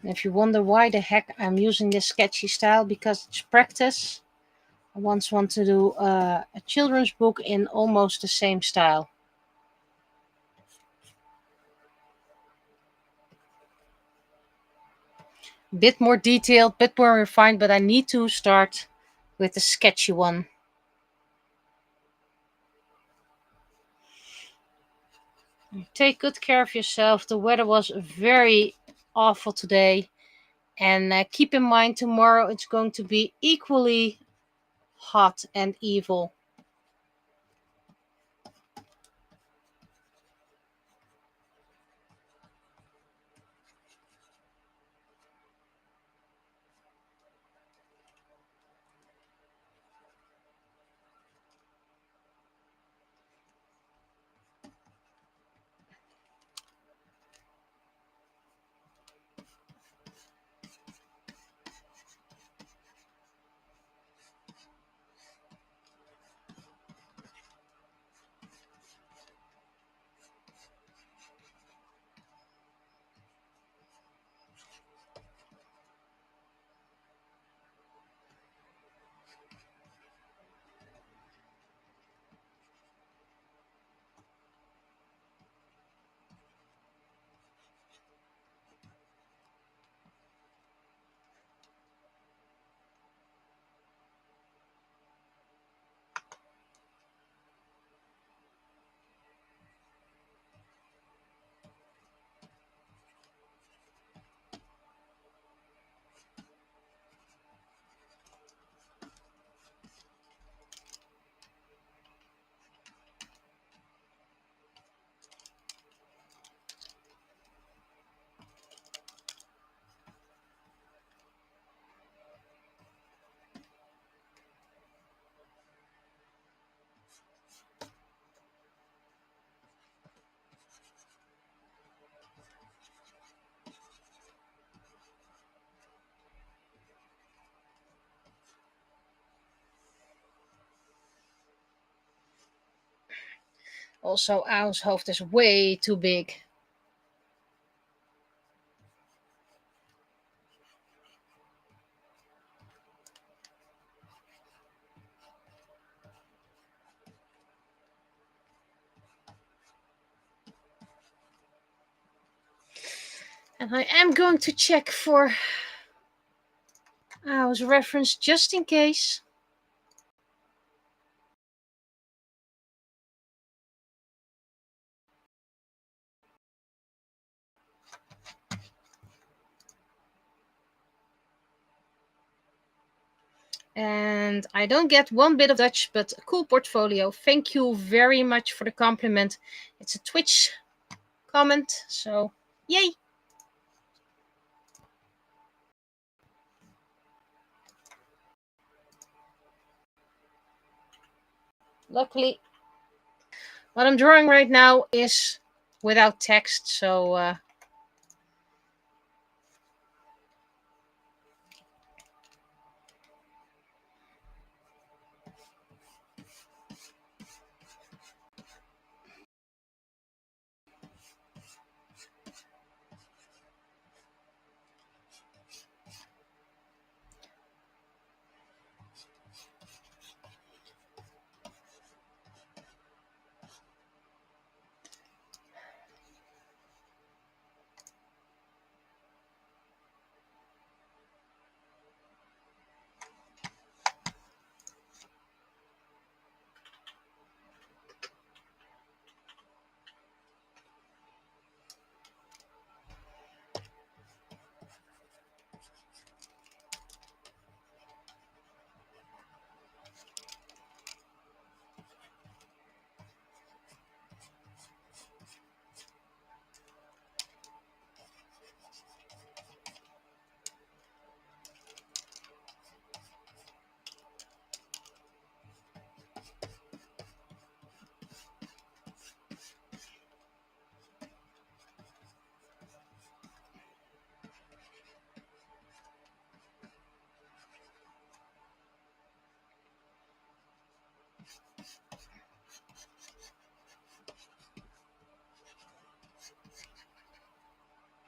And if you wonder why the heck I'm using this sketchy style, because it's practice. I once want to do a children's book in almost the same style. Bit more detailed, bit more refined, but I need to start with the sketchy one. Take good care of yourself. The weather was very awful today. And keep in mind, tomorrow it's going to be equally hot and evil. Also, Ao's hoofd is way too big. And I am going to check for Ao's reference just in case. And I don't get one bit of Dutch, but a cool portfolio. Thank you very much for the compliment. It's a Twitch comment, so yay! Luckily, what I'm drawing right now is without text, so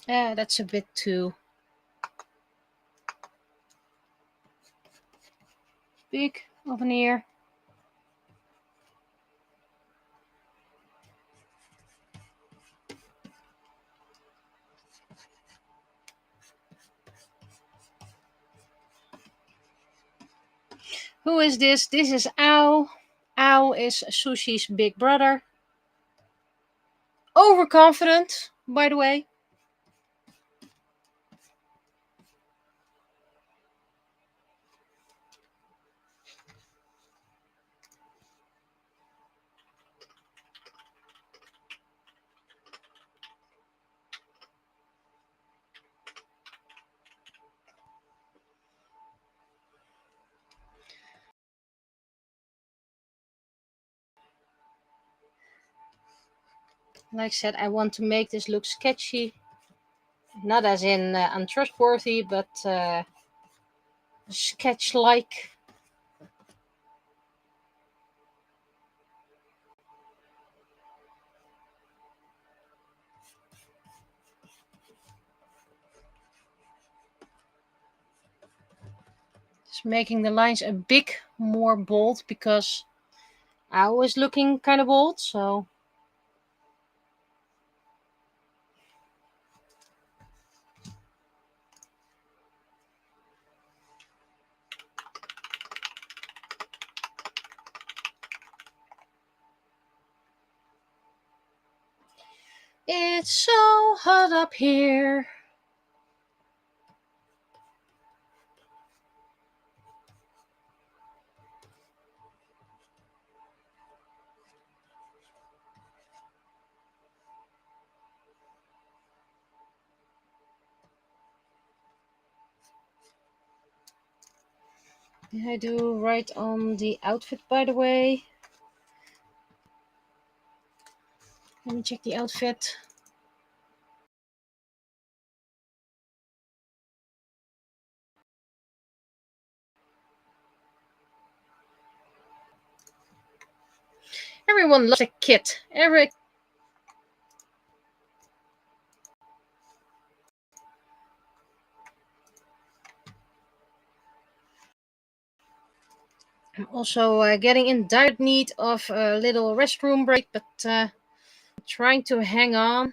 yeah, that's a bit too big of an ear. Who is this? This is Ao. Ao is Sushi's big brother. Overconfident, by the way. Like I said, I want to make this look sketchy. Not as in untrustworthy, but sketch-like. Just making the lines a bit more bold because I was looking kind of bold, so it's so hot up here. Did I do right on the outfit, by the way? Let me check the outfit. Everyone loves a kit. I'm also getting in dire need of a little restroom break, but trying to hang on.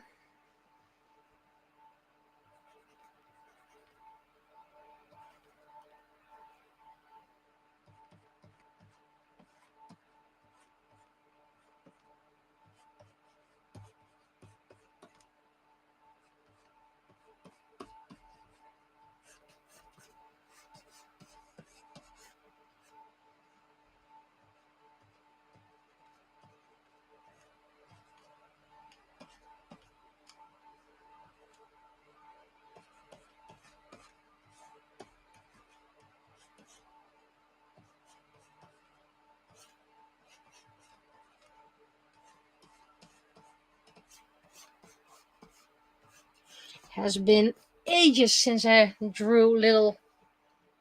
Has been ages since I drew little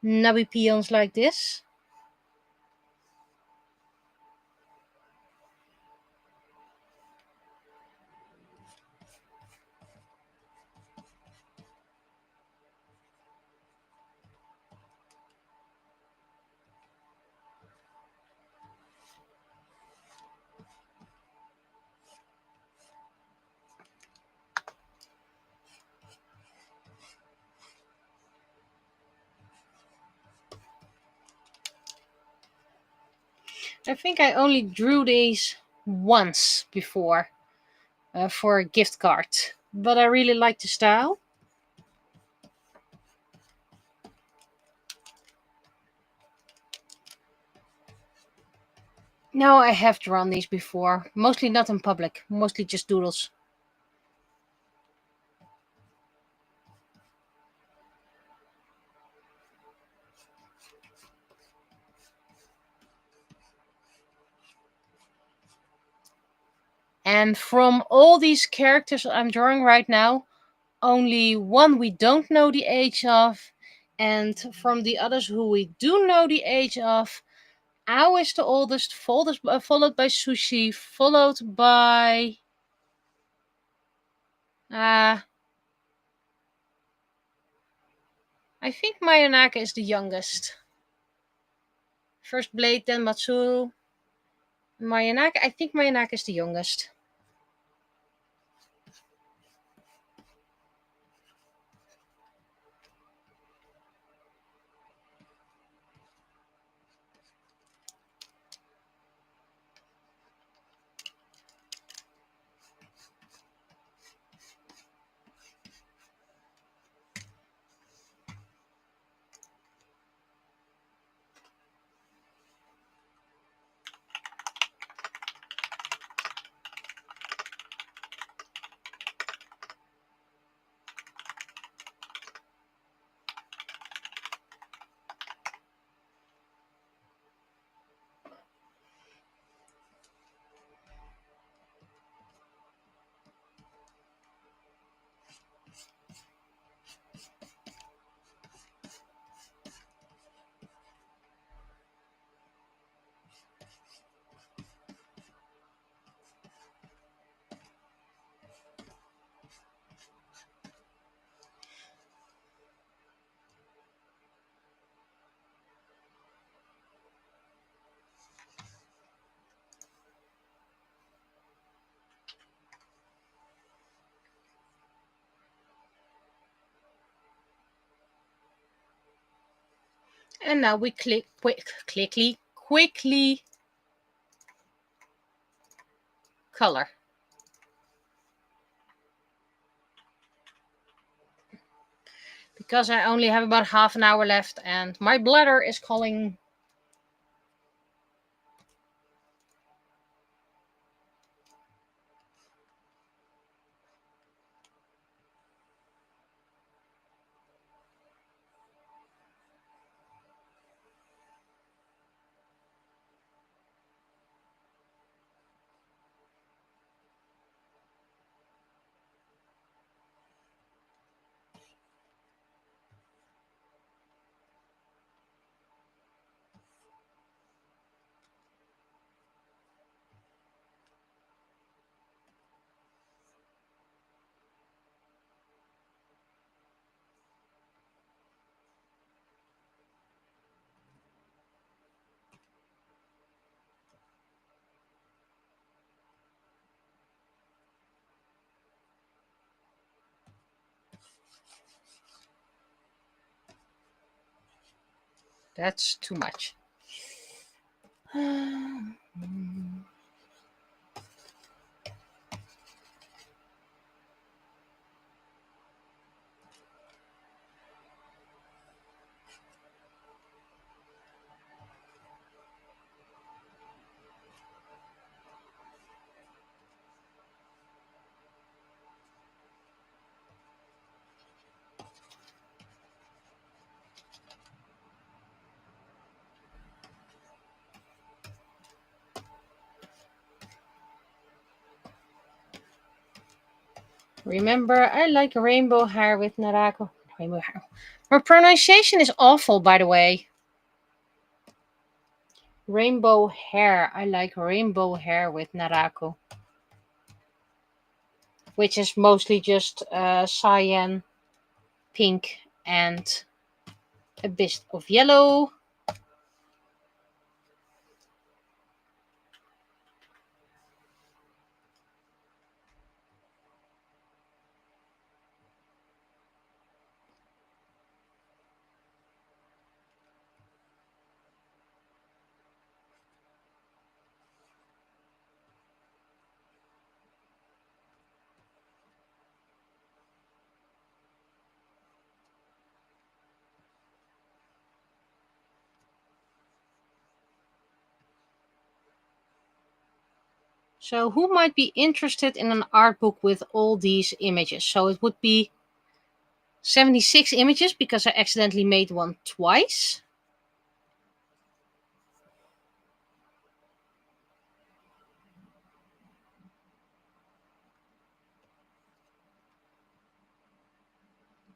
nubby peons like this. I think I only drew these once before for a gift card, but I really like the style. No, I have drawn these before, mostly not in public, mostly just doodles. And from all these characters I'm drawing right now, only one we don't know the age of, and from the others who we do know the age of, Ao is the oldest, followed by Sushi, followed by uh, I think Mayonaka is the youngest. First Blade, then Matsuru. Mayonaka, I think Mayonaka is the youngest. And now we quickly color. Because I only have about half an hour left and my bladder is calling. That's too much. Remember, I like rainbow hair with Narako. Rainbow hair. Her pronunciation is awful, by the way. Rainbow hair. I like rainbow hair with Narako. Which is mostly just cyan, pink, and a bit of yellow. So who might be interested in an art book with all these images? So it would be 76 images because I accidentally made one twice.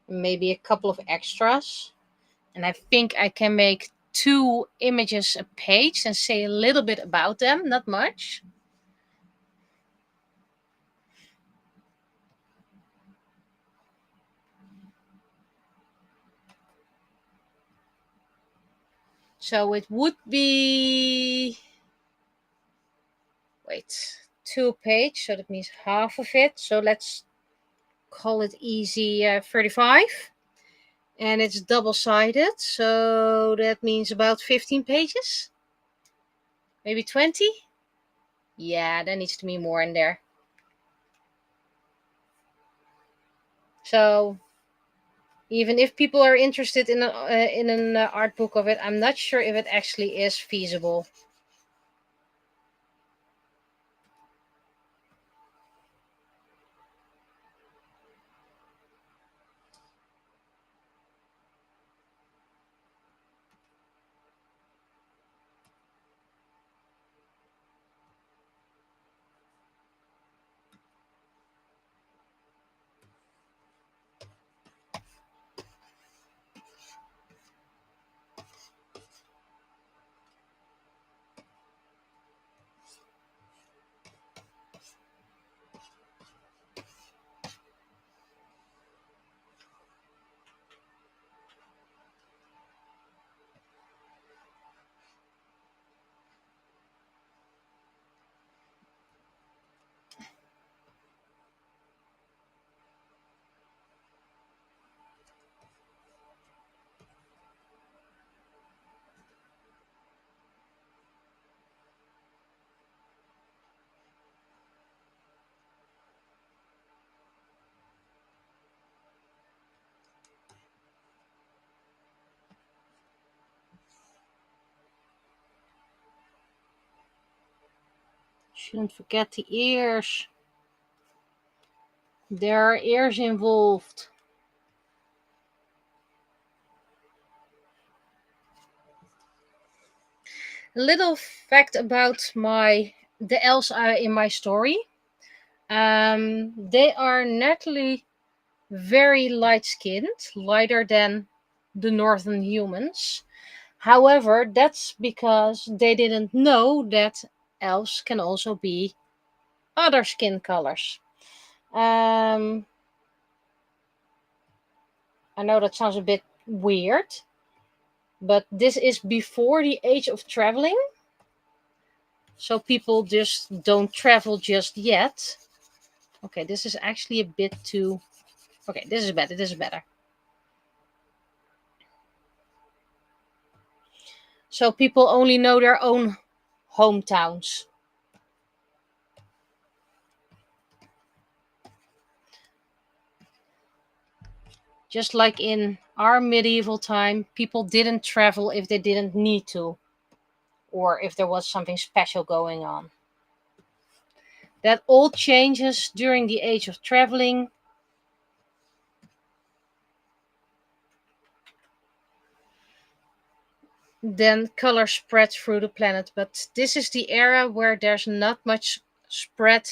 Maybe a couple of extras. And I think I can make 2 images a page and say a little bit about them, not much. So it would be, wait, 2 page, so that means half of it. So let's call it easy 35. And it's double-sided, so that means about 15 pages. Maybe 20? Yeah, there needs to be more in there. So even if people are interested in an art book of it, I'm not sure if it actually is feasible. Shouldn't forget the ears. There are ears involved. A little fact about the elves in my story. They are naturally very light-skinned, lighter than the northern humans. However, that's because they didn't know that elves can also be other skin colors. I know that sounds a bit weird, but this is before the age of traveling. So people just don't travel just yet. Okay, this is actually a bit too... Okay, this is better. This is better. So people only know their own hometowns. Just like in our medieval time, people didn't travel if they didn't need to, or if there was something special going on. That all changes during the age of traveling. Then color spread through the planet. But this is the era where there's not much spread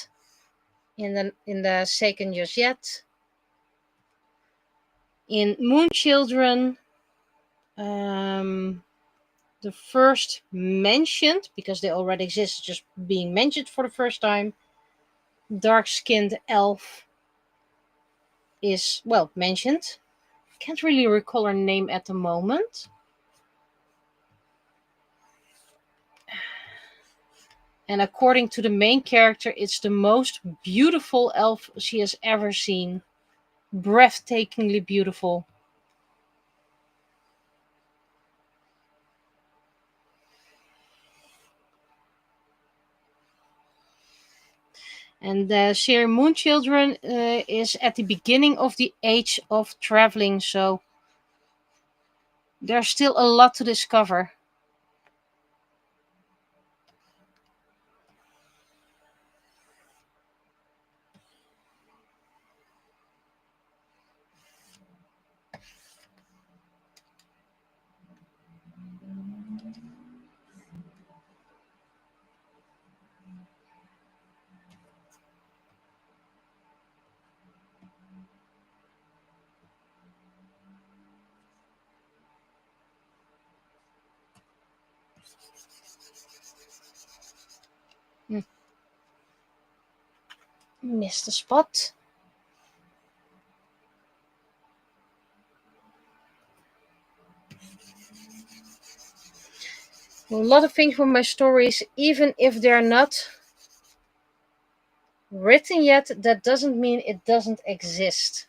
in the Seiken just yet. In Moon Children, the first mentioned, because they already exist, just being mentioned for the first time, dark-skinned elf is, well, mentioned. Can't really recall her name at the moment. And according to the main character, it's the most beautiful elf she has ever seen. Breathtakingly beautiful. And the series Moon Children is at the beginning of the age of traveling, so there's still a lot to discover. Missed the spot. A lot of things from my stories, even if they're not written yet, that doesn't mean it doesn't exist.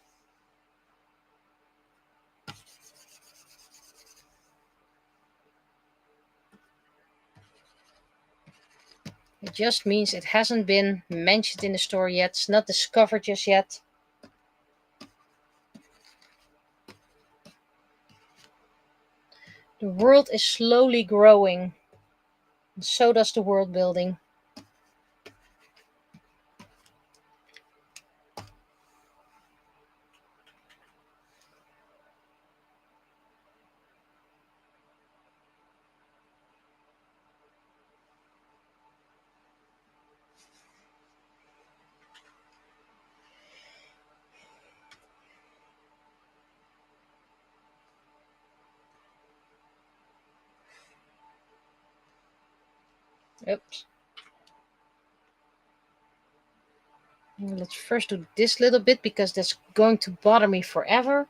It just means it hasn't been mentioned in the story yet. It's not discovered just yet. The world is slowly growing. And so does the world building. Oops. Let's first do this little bit because that's going to bother me forever.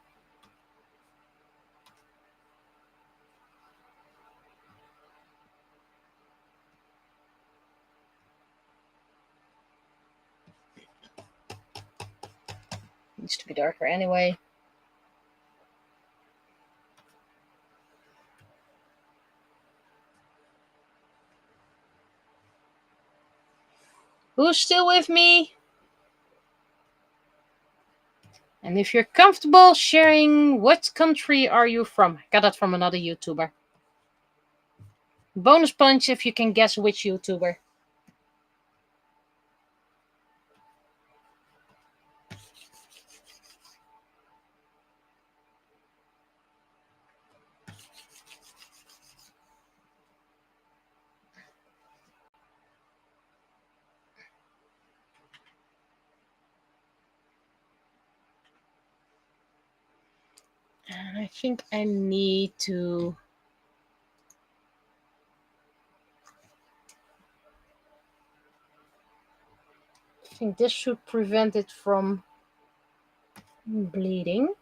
Needs to be darker anyway. Who's still with me? And if you're comfortable sharing, what country are you from? I got that from another YouTuber. Bonus punch if you can guess which YouTuber. And I think I need to... I think this should prevent it from bleeding.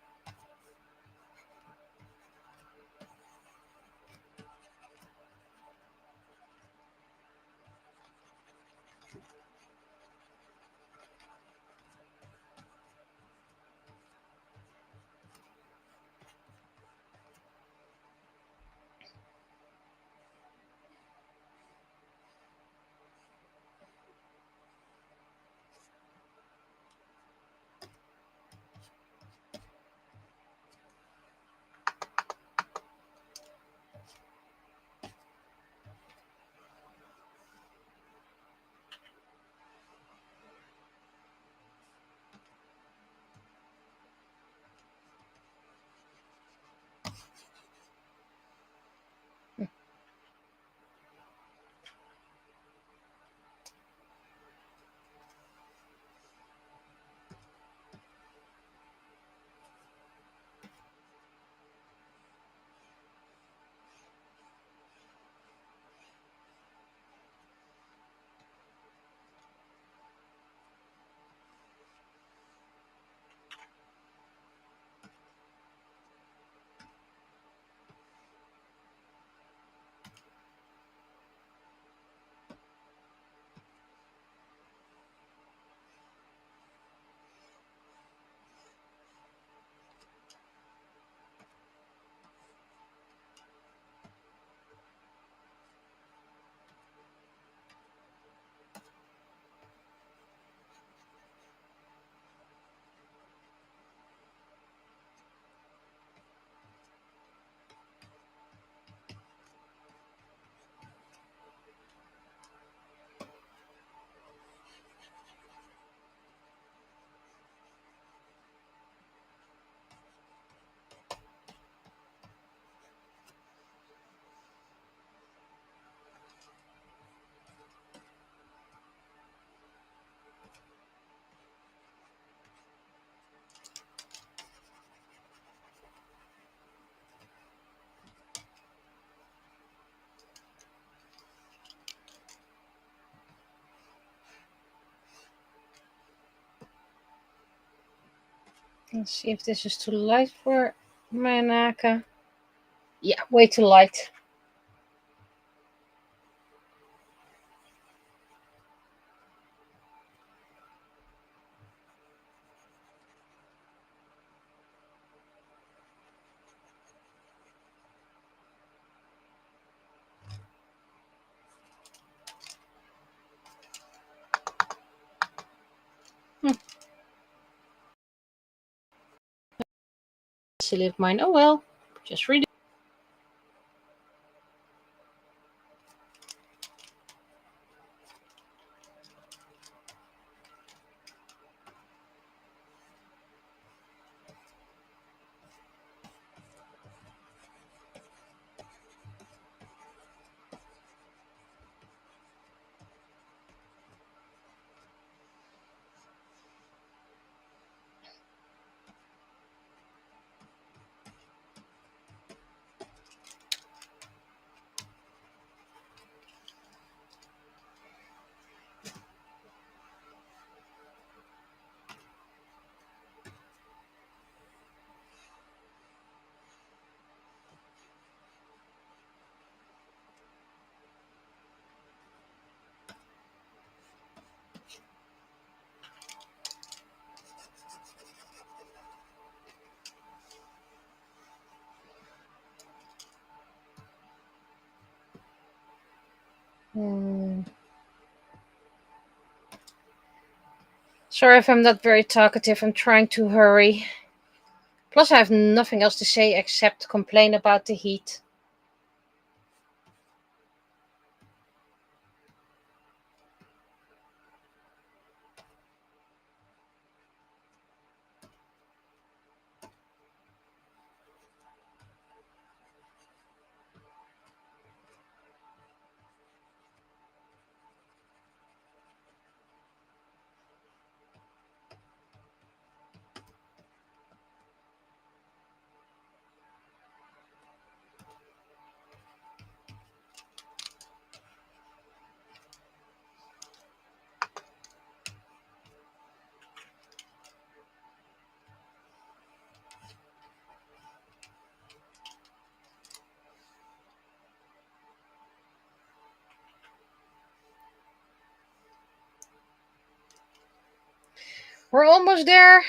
Let's see if this is too light for Manaka. Yeah, way too light. Silly of mine. Oh well, just read it. Sorry if I'm not very talkative. I'm trying to hurry. Plus, I have nothing else to say except complain about the heat. We're almost there.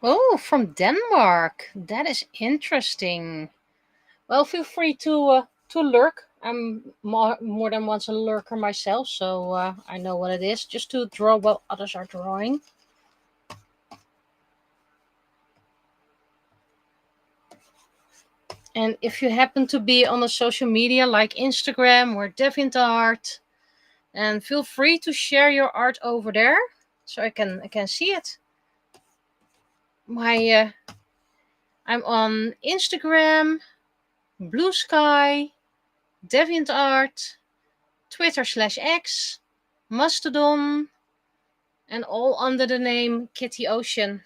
Oh, from Denmark. That is interesting. Well, feel free to lurk. I'm more than once a lurker myself, so I know what it is. Just to draw while others are drawing. And if you happen to be on a social media like Instagram or DeviantArt, and feel free to share your art over there, so I can see it. I'm on Instagram, Blue Sky, DeviantArt, Twitter/X, Mastodon, and all under the name Kitty Ocean.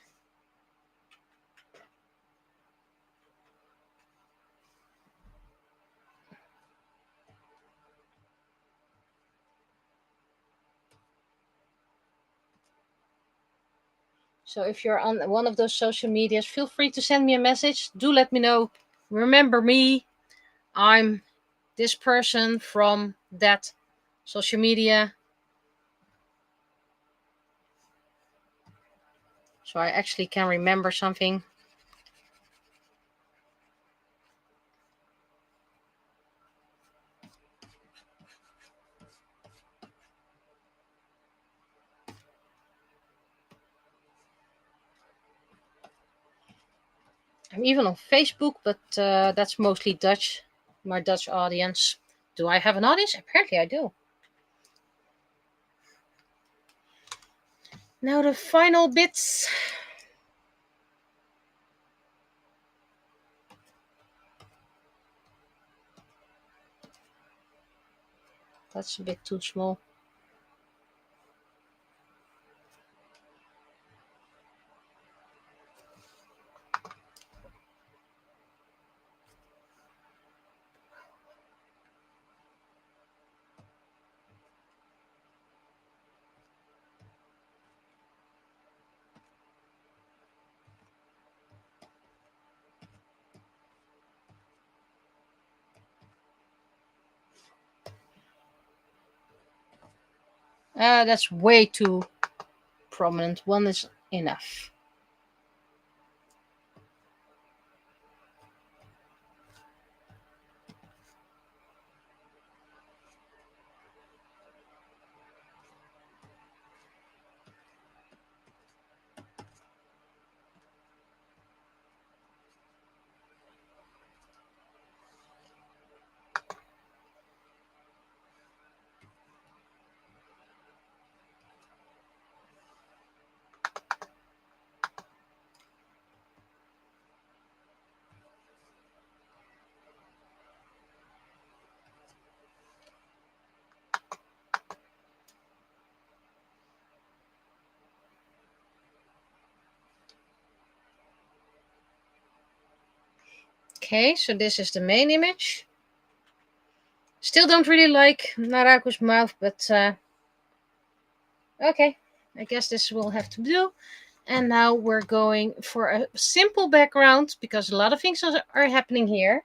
So if you're on one of those social medias, feel free to send me a message. Do let me know. Remember me. I'm this person from that social media. So I actually can remember something. I'm even on Facebook, but that's mostly Dutch, my Dutch audience. Do I have an audience? Apparently I do. Now the final bits. That's a bit too small. That's way too prominent. One is enough. Okay, so this is the main image. Still don't really like Naraku's mouth, but okay, I guess this will have to do. And now we're going for a simple background because a lot of things are happening here.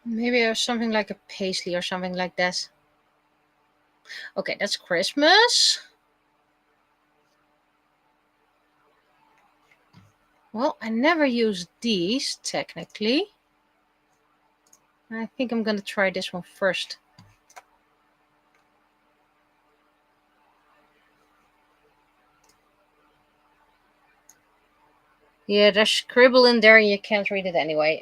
Maybe there's something like a paisley or something like that. Okay, that's Christmas. Well, I never used these, technically. I think I'm going to try this one first. Yeah, there's scribble in there. You can't read it anyway.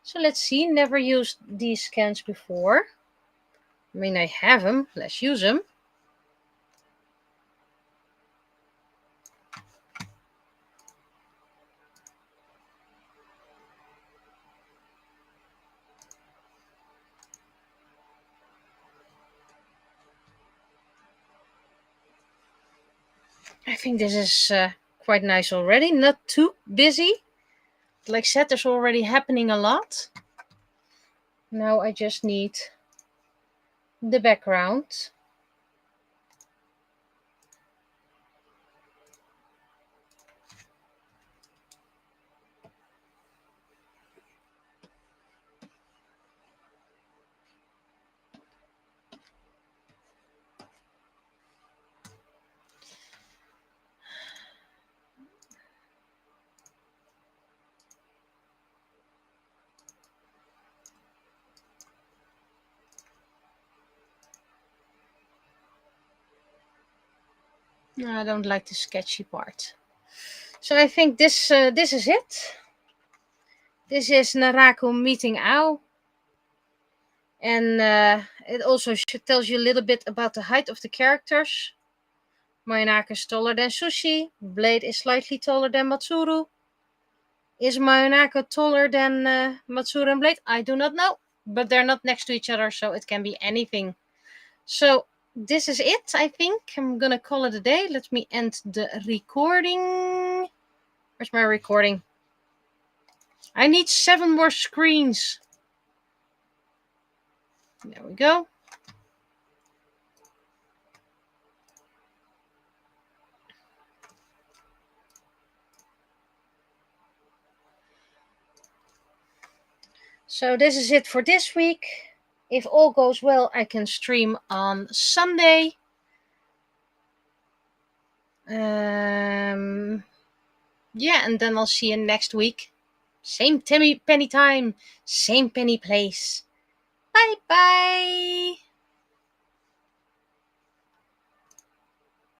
So let's see. Never used these scans before. I mean, I have them. Let's use them. I think this is quite nice already. Not too busy. Like I said, there's already happening a lot. Now I just need the background. No, I don't like the sketchy part. So I think this is it. This is Narako meeting Ao. And it also tells you a little bit about the height of the characters. Mayonaka is taller than Sushi. Blade is slightly taller than Matsuru. Is Mayonaka taller than Matsuru and Blade? I do not know. But they're not next to each other, so it can be anything. So this is it, I think. I'm gonna call it a day. Let me end the recording. Where's my recording? I need 7 more screens. There we go. So this is it for this week. If all goes well, I can stream on Sunday. Yeah, and then I'll see you next week. Same penny time, same penny place. Bye bye.